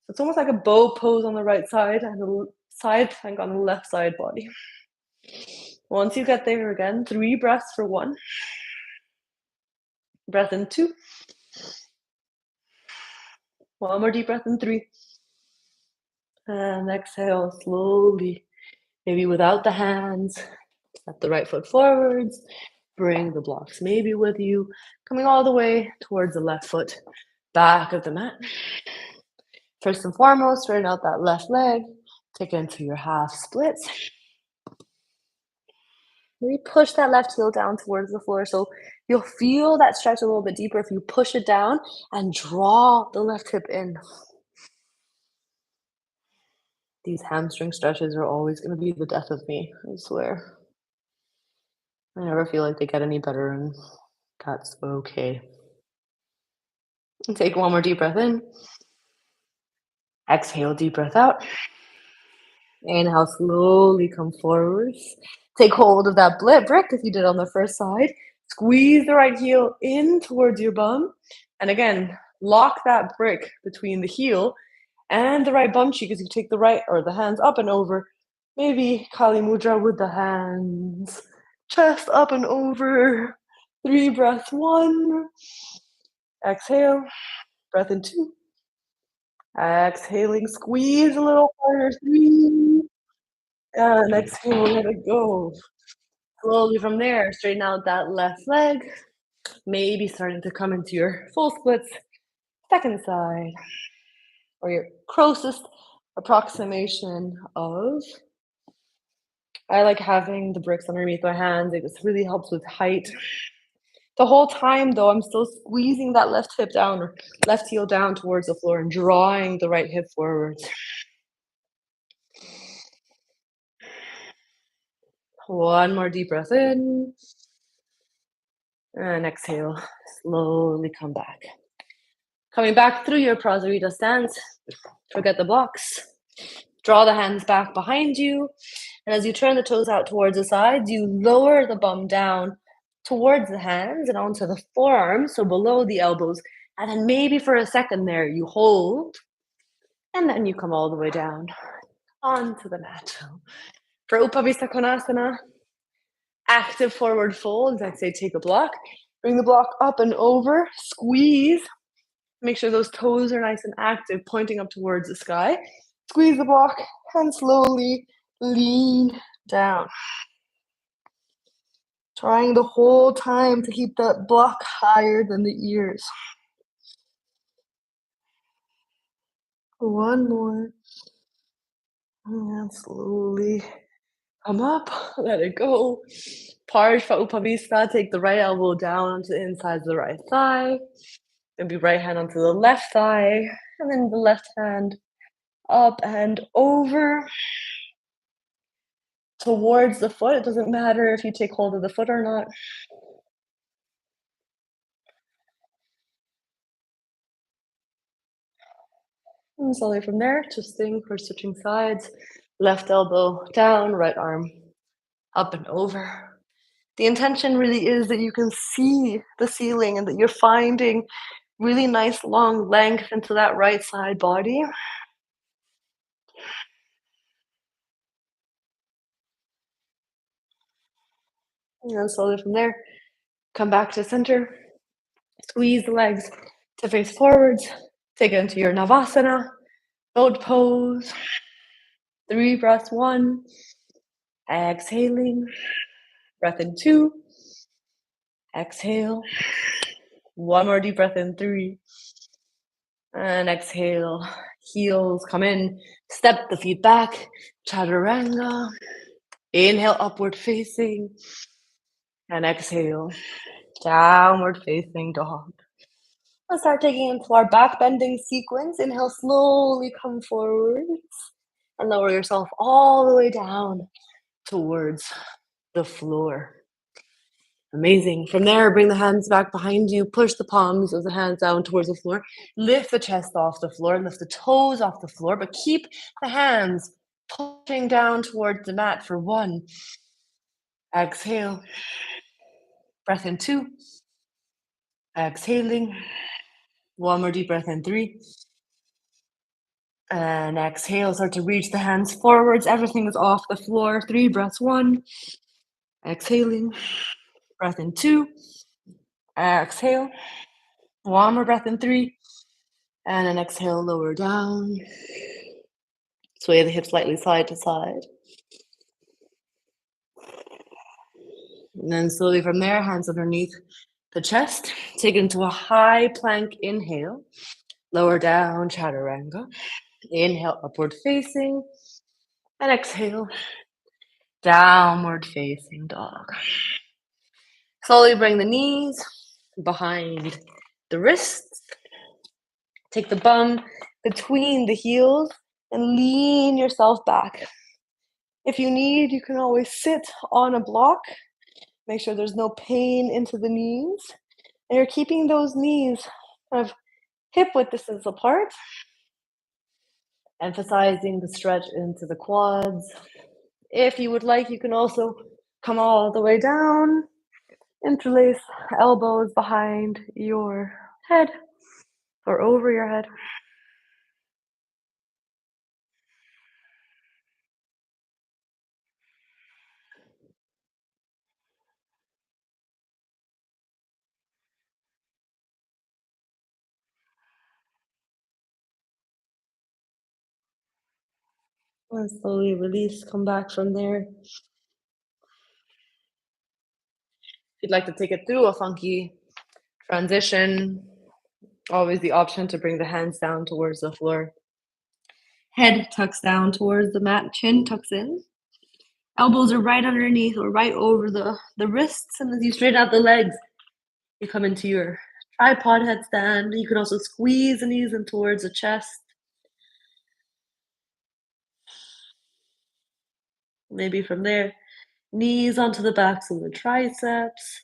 It's almost like a bow pose on the right side and a side plank on the left side body. Once you get there again, 3 breaths for 1. Breath in 2. One more deep breath in 3. And exhale slowly, maybe without the hands. Step the right foot forwards. Bring the blocks maybe with you. Coming all the way towards the left foot, back of the mat. First and foremost, straighten out that left leg. Take it into your half splits. Maybe push that left heel down towards the floor. So you'll feel that stretch a little bit deeper if you push it down and draw the left hip in. These hamstring stretches are always gonna be the death of me, I swear. I never feel like they get any better, and that's okay. And take one more deep breath in. Exhale, deep breath out. Inhale, slowly come forwards. Take hold of that brick as you did on the first side. Squeeze the right heel in towards your bum. And again, lock that brick between the heel and the right bum cheek as you take the right or the hands up and over. Maybe Kali Mudra with the hands. Chest up and over. 3 breaths. 1. Exhale. Breath in 2. Exhaling. Squeeze a little harder. 3. And exhale. Let it go. Slowly from there, straighten out that left leg. Maybe starting to come into your full splits. Second side. Or your closest approximation of. I like having the bricks underneath my hands. It just really helps with height. The whole time, though, I'm still squeezing that left hip down or left heel down towards the floor and drawing the right hip forwards. One more deep breath in. And exhale. Slowly come back. Coming back through your Prasarita stance. Forget the blocks. Draw the hands back behind you. And as you turn the toes out towards the sides, you lower the bum down towards the hands and onto the forearms, so below the elbows. And then maybe for a second there, you hold. And then you come all the way down onto the mat. For Upavista Konasana, active forward fold. I'd say take a block. Bring the block up and over. Squeeze. Make sure those toes are nice and active, pointing up towards the sky. Squeeze the block and slowly lean down. Trying the whole time to keep that block higher than the ears. One more. And slowly come up, let it go. Parsva Upavista, take the right elbow down onto the inside of the right thigh. Maybe right hand onto the left thigh. And then the left hand up and over towards the foot. It doesn't matter if you take hold of the foot or not. And slowly from there, twisting for switching sides. Left elbow down, right arm up and over. The intention really is that you can see the ceiling and that you're finding really nice long length into that right side body. And then slowly from there, come back to center. Squeeze the legs to face forwards. Take it into your Navasana, boat pose. 3 breaths. 1. Exhaling. Breath in 2. Exhale. One more deep breath in. 3. And exhale. Heels come in. Step the feet back. Chaturanga. Inhale, upward facing. And exhale. Downward facing dog. Let's start taking into our back bending sequence. Inhale, slowly come forwards. And lower yourself all the way down towards the floor. Amazing. From there, bring the hands back behind you. Push the palms of the hands down towards the floor. Lift the chest off the floor. Lift the toes off the floor. But keep the hands pushing down towards the mat for 1. Exhale. Breath in 2. Exhaling. One more deep breath in. 3. And exhale. Start to reach the hands forwards. Everything is off the floor. 3 breaths. 1. Exhaling. Breath in 2. Exhale. One more breath in 3. And then exhale, lower down. Sway the hips slightly side to side. And then slowly from there, hands underneath the chest. Take it into a high plank inhale. Lower down, chaturanga. Inhale, upward facing. And exhale, downward facing dog. Slowly bring the knees behind the wrists. Take the bum between the heels. and lean yourself back. If you need, you can always sit on a block. Make sure there's no pain into the knees. And you're keeping those knees kind of hip width distance apart, emphasizing the stretch into the quads. If you would like, you can also come all the way down, interlace elbows behind your head or over your head. And slowly release, come back from there. If you'd like to take it through a funky transition, always the option to bring the hands down towards the floor. Head tucks down towards the mat, chin tucks in. Elbows are right underneath or right over the wrists, and as you straighten out the legs, you come into your tripod headstand. You can also squeeze the knees in towards the chest. Maybe from there, knees onto the backs of the triceps.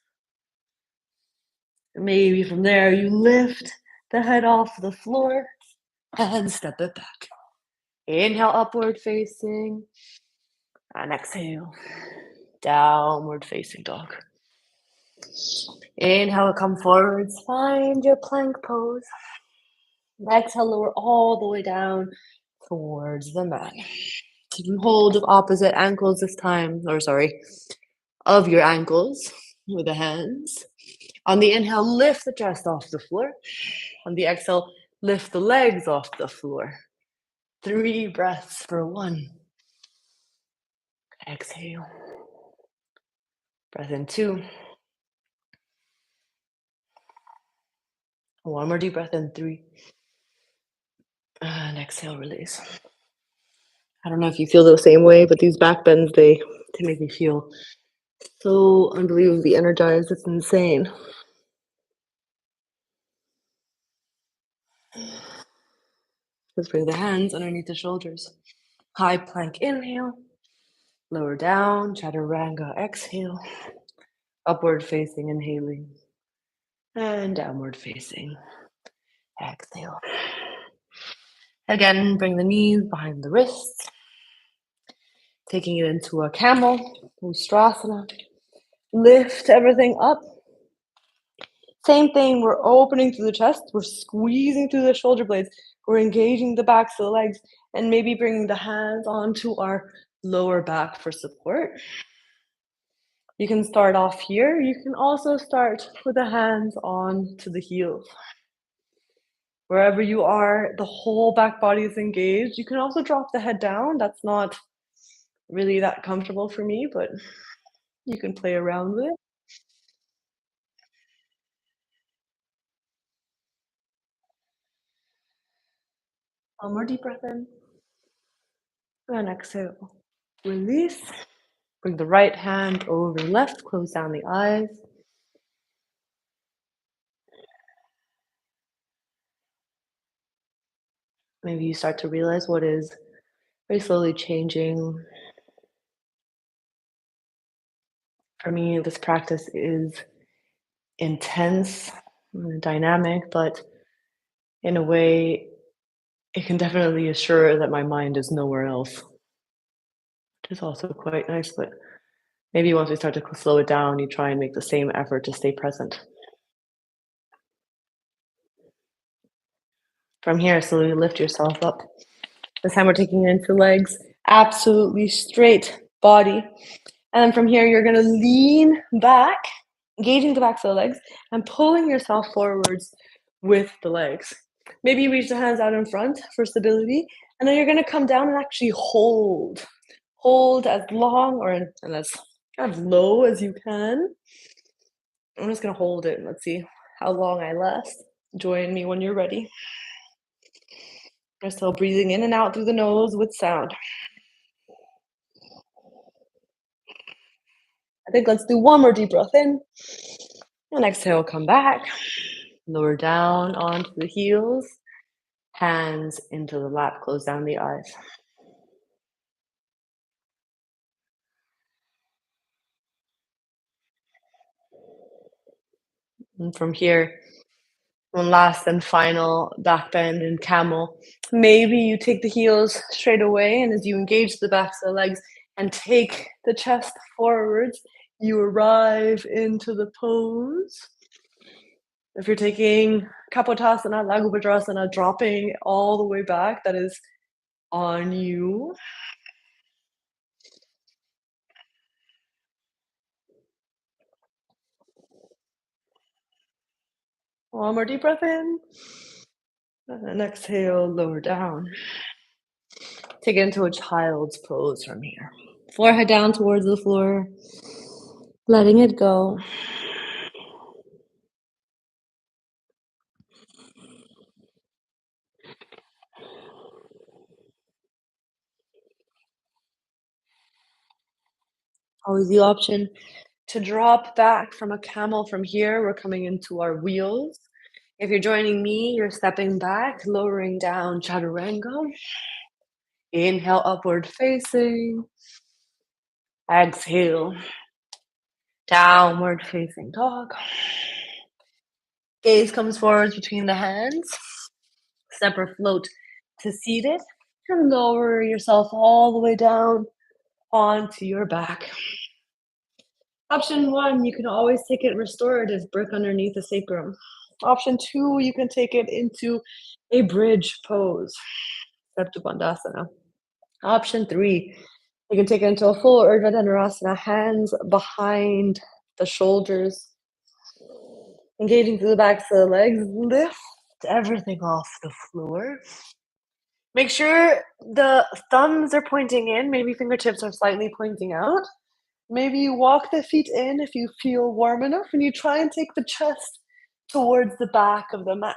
Maybe from there, you lift the head off the floor and step it back. Inhale, upward facing, and exhale, downward facing dog. Inhale, come forwards, find your plank pose. Exhale, lower all the way down towards the mat. Taking hold of opposite ankles this time, of your ankles with the hands. On the inhale, lift the chest off the floor. On the exhale, lift the legs off the floor. 3 breaths for 1. Exhale. Breath in 2. 1 more deep breath in 3. And exhale, release. I don't know if you feel the same way, but these back bends, they make me feel so unbelievably energized. It's insane. Let's bring the hands underneath the shoulders. High plank inhale. Lower down, chaturanga exhale. Upward facing inhaling. And downward facing exhale. Again, bring the knees behind the wrists. Taking it into a camel, ustrasana. Lift everything up. Same thing, we're opening through the chest, we're squeezing through the shoulder blades, we're engaging the backs of the legs, and maybe bringing the hands onto our lower back for support. You can start off here. You can also start with the hands on to the heels. Wherever you are, the whole back body is engaged. You can also drop the head down. That's not really that comfortable for me, but you can play around with it. One more deep breath in. And exhale. Release. Bring the right hand over left. Close down the eyes. Maybe you start to realize what is very slowly changing. For me, this practice is intense, dynamic, but in a way, it can definitely assure that my mind is nowhere else, which is also quite nice. But maybe once we start to slow it down, you try and make the same effort to stay present. From here, slowly lift yourself up. This time we're taking it into legs, absolutely straight body. And then from here, you're going to lean back, engaging the backs of the legs, and pulling yourself forwards with the legs. Maybe you reach the hands out in front for stability, and then you're going to come down and actually hold. Hold as long or and as kind of low as you can. I'm just going to hold it and let's see how long I last. Join me when you're ready. We're still breathing in and out through the nose with sound. I think let's do 1 more deep breath in. And exhale, come back. Lower down onto the heels. Hands into the lap, close down the eyes. And from here, one last and final back bend in camel. Maybe you take the heels straight away, and as you engage the backs of the legs and take the chest forwards, you arrive into the pose. If you're taking Kapotasana, Lagubhadrasana, dropping all the way back, that is on you. One more deep breath in. And then exhale, lower down. Take it into a child's pose from here. Forehead down towards the floor, letting it go. Always the option to drop back from a camel from here. We're coming into our wheels. If you're joining me, you're stepping back, lowering down chaturanga. Inhale, upward facing. Exhale, downward facing dog. Gaze comes forward between the hands. Step or float to seated and lower yourself all the way down onto your back. Option one, you can always take it restorative, brick underneath the sacrum. Option two, you can take it into a bridge pose, Sapta Bandhasana. Option three, you can take it into a full Urdhva Dhanurasana, hands behind the shoulders, engaging through the backs of the legs. Lift everything off the floor. Make sure the thumbs are pointing in, maybe fingertips are slightly pointing out. Maybe you walk the feet in if you feel warm enough, and you try and take the chest towards the back of the mat.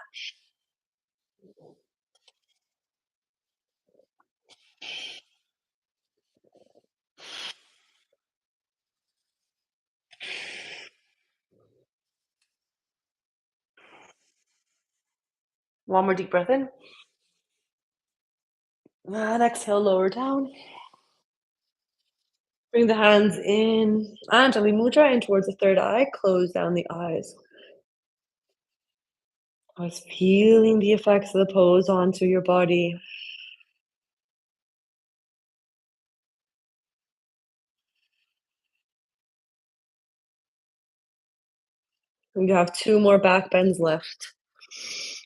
One more deep breath in. And exhale, lower down. Bring the hands in, Anjali Mudra, in towards the third eye. Close down the eyes. I was feeling the effects of the pose onto your body. You have two more back bends left.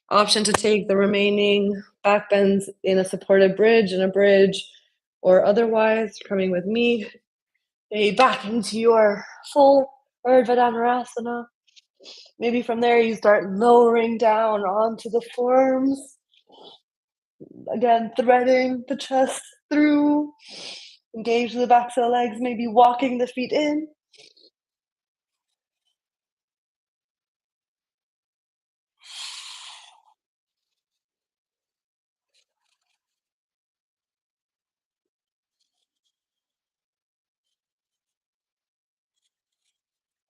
Option to take the remaining back bends in a supported bridge, or otherwise, coming with me, back into your full Urdhva Dhanurasana. Maybe from there you start lowering down onto the forearms. Again, threading the chest through. Engage the backs of the legs, maybe walking the feet in.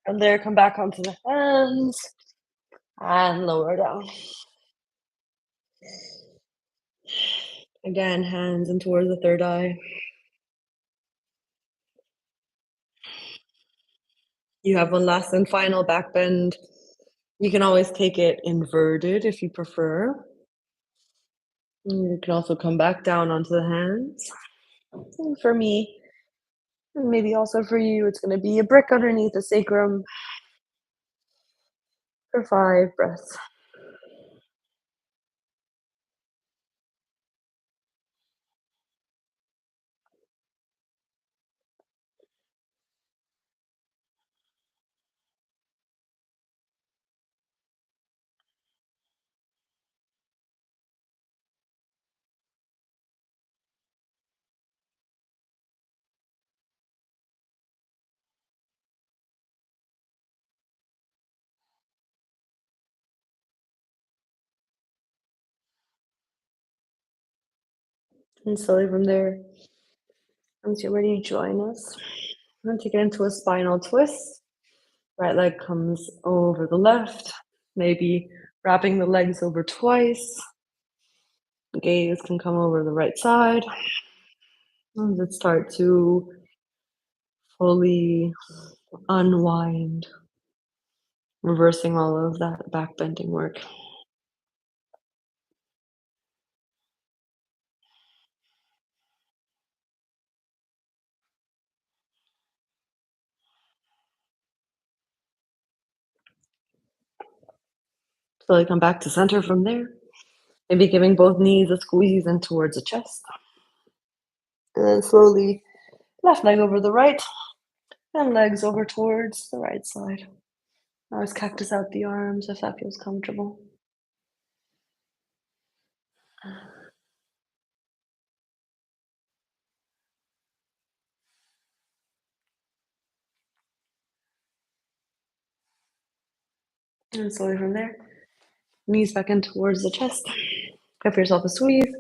From there, come back onto the hands and lower down. Again, hands in towards the third eye. You have one last and final back bend. You can always take it inverted if you prefer. You can also come back down onto the hands. And for me, and maybe also for you, it's going to be a brick underneath the sacrum for 5 breaths. And slowly from there, once you're ready, join us. And take it into a spinal twist. Right leg comes over the left, maybe wrapping the legs over twice. Gaze can come over the right side. And let's start to fully unwind, reversing all of that back bending work. Slowly come back to center from there. Maybe giving both knees a squeeze in towards the chest. And then slowly left leg over the right and legs over towards the right side. Always cactus out the arms if that feels comfortable. And slowly from there, knees back in towards the chest. Give yourself a squeeze.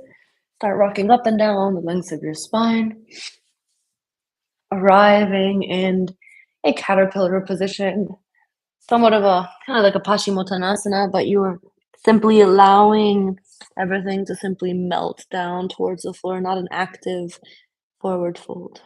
Start rocking up and down the length of your spine. Arriving in a caterpillar position, somewhat of a kind of like a Paschimottanasana, but you're simply allowing everything to simply melt down towards the floor, not an active forward fold.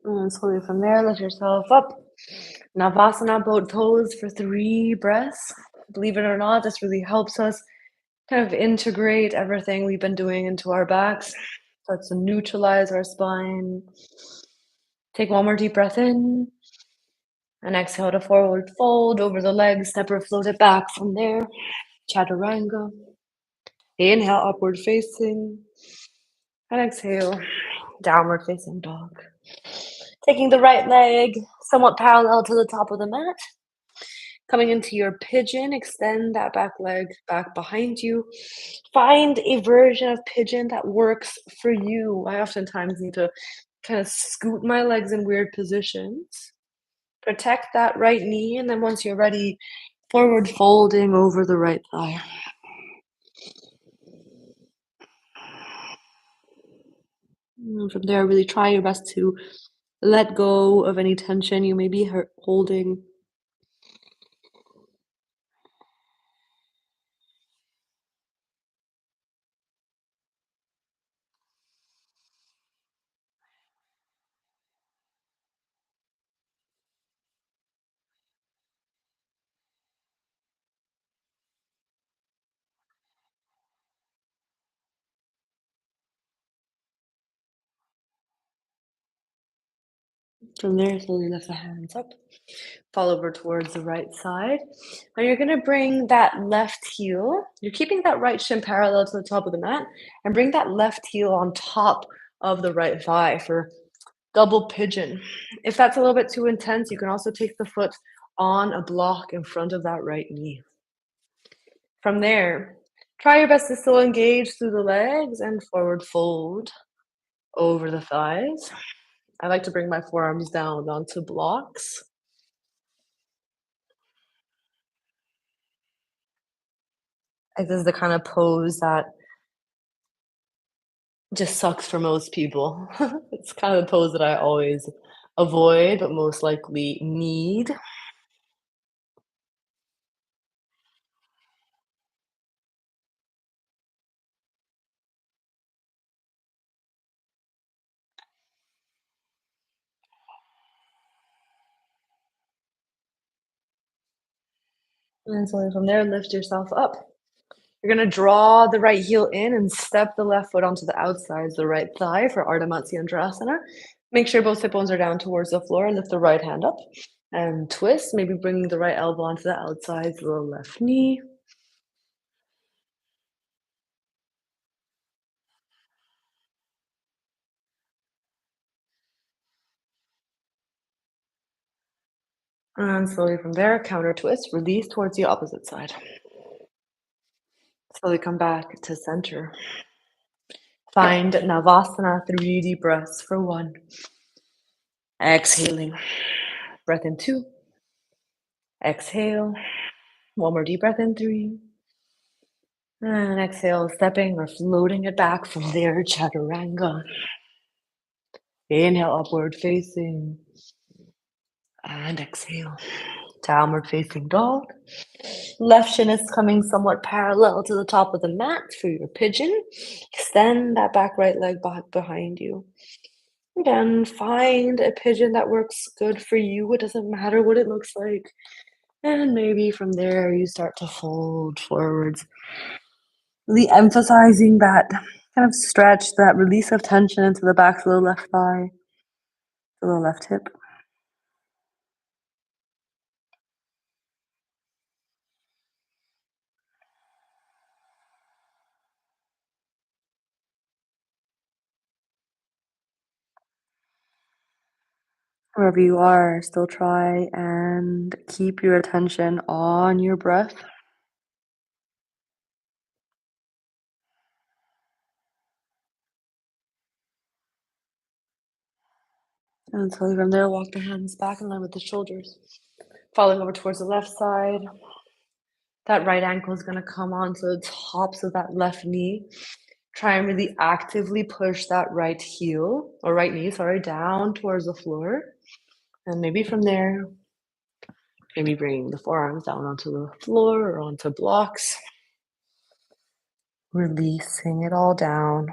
And slowly from there, lift yourself up. Navasana, boat pose for 3 breaths. Believe it or not, this really helps us kind of integrate everything we've been doing into our backs. Starts to neutralize our spine. Take one more deep breath in. And exhale to forward fold over the legs. Step or float it back from there. Chaturanga. Inhale, upward facing. And exhale, downward facing dog. Taking the right leg somewhat parallel to the top of the mat. Coming into your pigeon, extend that back leg back behind you. Find a version of pigeon that works for you. I oftentimes need to kind of scoot my legs in weird positions. Protect that right knee, and then once you're ready, forward folding over the right thigh. And from there, really try your best to let go of any tension you may be holding. From there, slowly lift the hands up. Fall over towards the right side. Now you're going to bring that left heel. You're keeping that right shin parallel to the top of the mat, and bring that left heel on top of the right thigh for double pigeon. If that's a little bit too intense, you can also take the foot on a block in front of that right knee. From there, try your best to still engage through the legs and forward fold over the thighs. I like to bring my forearms down onto blocks. Like this is the kind of pose that just sucks for most people. It's kind of the pose that I always avoid, but most likely need. And then slowly from there, lift yourself up. You're gonna draw the right heel in and step the left foot onto the outsides, the right thigh for Ardha Matsyendrasana. Make sure both hip bones are down towards the floor. Lift the right hand up and twist. Maybe bringing the right elbow onto the outsides of the left knee. And slowly from there, counter twist, release towards the opposite side. Slowly come back to center. Find Navasana, 3 deep breaths for 1. Exhaling. Breath in 2. Exhale. One more deep breath in 3. And exhale, stepping or floating it back from there, chaturanga. Inhale, upward facing. And exhale, downward facing dog. Left shin is coming somewhat parallel to the top of the mat for your pigeon. Extend that back right leg back behind you. Again, find a pigeon that works good for you. It doesn't matter what it looks like. And maybe from there, you start to fold forwards, really emphasizing that kind of stretch, that release of tension into the back of the left thigh, to the left hip. Wherever you are, still try and keep your attention on your breath. And slowly from there, walk the hands back in line with the shoulders, falling over towards the left side. That right ankle is going to come onto the tops of that left knee. Try and really actively push that right heel, or right knee, sorry, down towards the floor. And maybe from there, maybe bringing the forearms down onto the floor or onto blocks. Releasing it all down.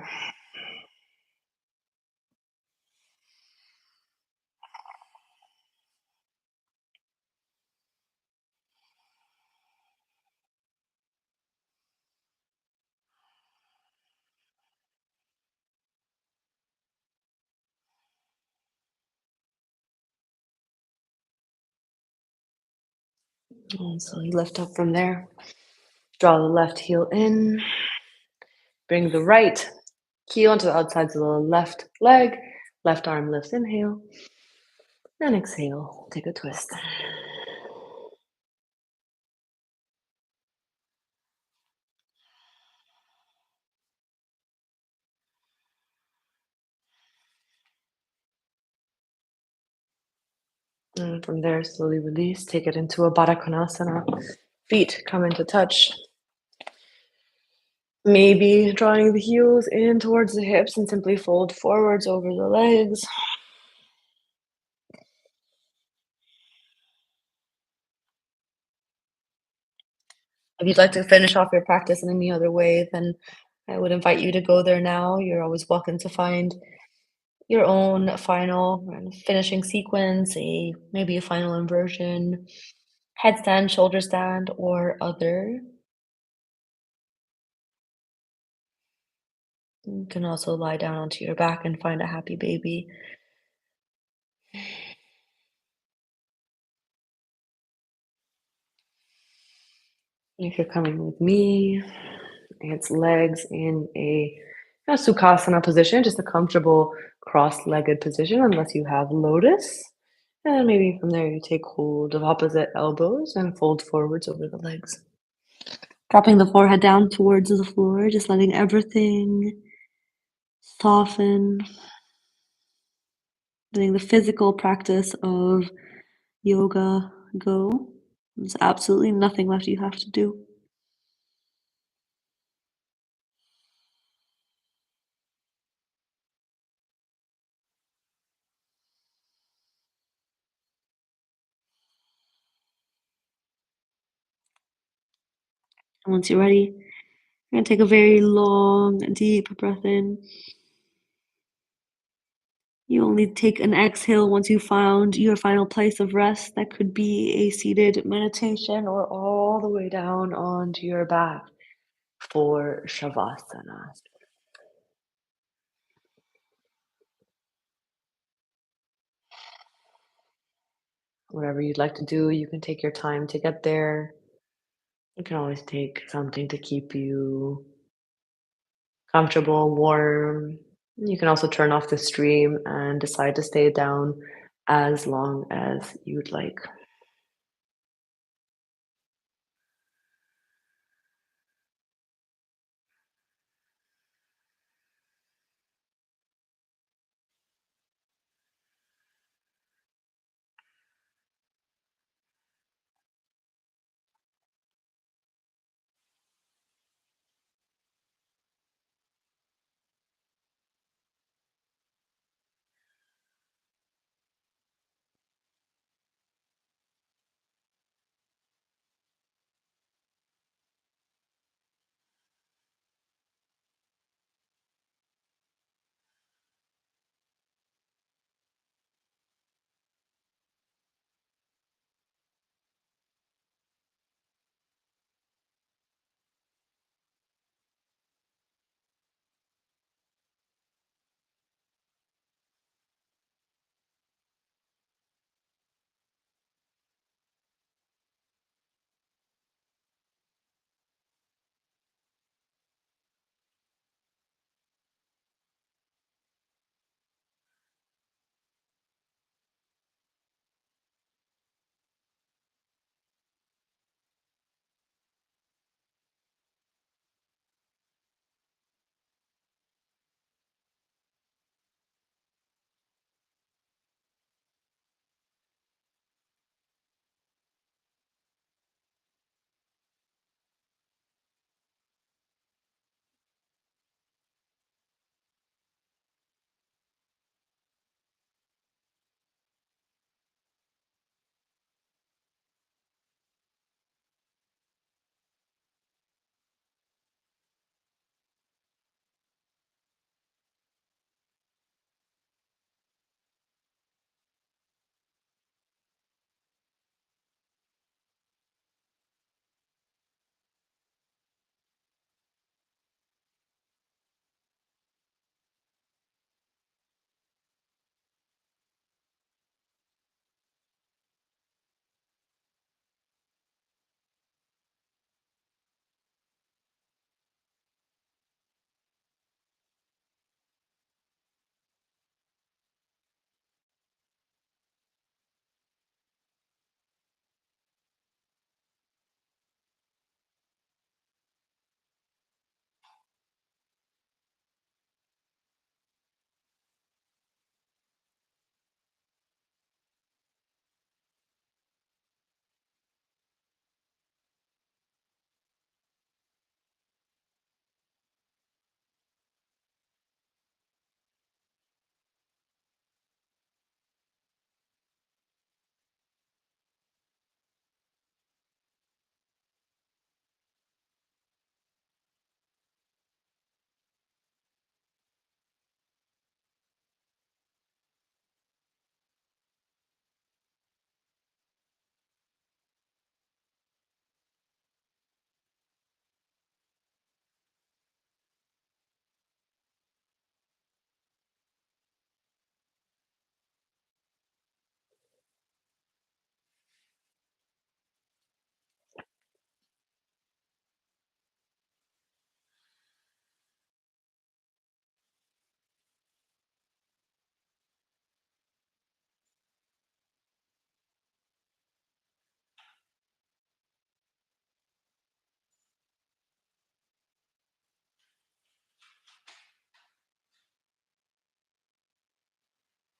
And slowly lift up from there. Draw the left heel in. Bring the right heel onto the outsides of the left leg. Left arm lifts, inhale. And exhale, take a twist. And from there, slowly release. Take it into a Baddha Konasana. Feet come into touch. Maybe drawing the heels in towards the hips and simply fold forwards over the legs. If you'd like to finish off your practice in any other way, then I would invite you to go there now. You're always welcome to find your own final finishing sequence, maybe a final inversion, headstand, shoulder stand, or other. You can also lie down onto your back and find a happy baby. If you're coming with me, it's legs in a Sukhasana position, just a comfortable cross-legged position, unless you have lotus. And maybe from there, you take hold of opposite elbows and fold forwards over the legs. Dropping the forehead down towards the floor, just letting everything soften. Letting the physical practice of yoga go. There's absolutely nothing left you have to do. And once you're ready, you're going to take a very long, deep breath in. You only take an exhale once you found your final place of rest. That could be a seated meditation or all the way down onto your back for Shavasana. Whatever you'd like to do, you can take your time to get there. You can always take something to keep you comfortable, warm. You can also turn off the stream and decide to stay down as long as you'd like.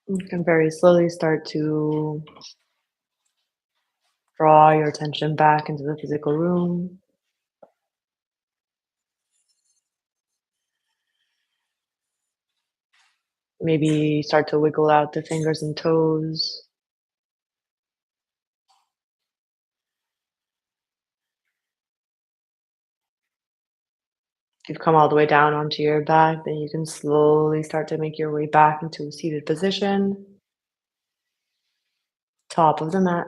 You can very slowly start to draw your attention back into the physical room. Maybe start to wiggle out the fingers and toes. If you've come all the way down onto your back, then you can slowly start to make your way back into a seated position, top of the mat.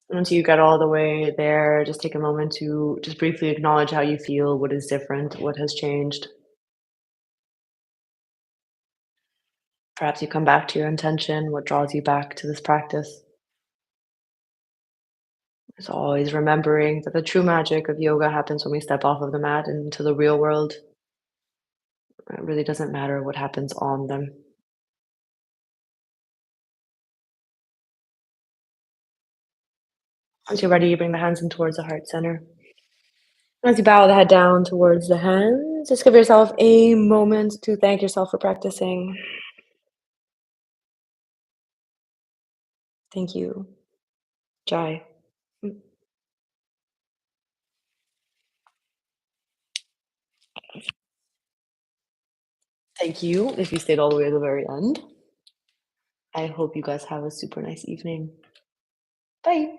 Once you get all the way there, just take a moment to just briefly acknowledge how you feel, what is different, what has changed. Perhaps you come back to your intention, what draws you back to this practice. It's always remembering that the true magic of yoga happens when we step off of the mat and into the real world. It really doesn't matter what happens on them. Once you're ready, you bring the hands in towards the heart center. As you bow the head down towards the hands, just give yourself a moment to thank yourself for practicing. Thank you. Jai. Mm. Thank you if you stayed all the way to the very end. I hope you guys have a super nice evening. Bye.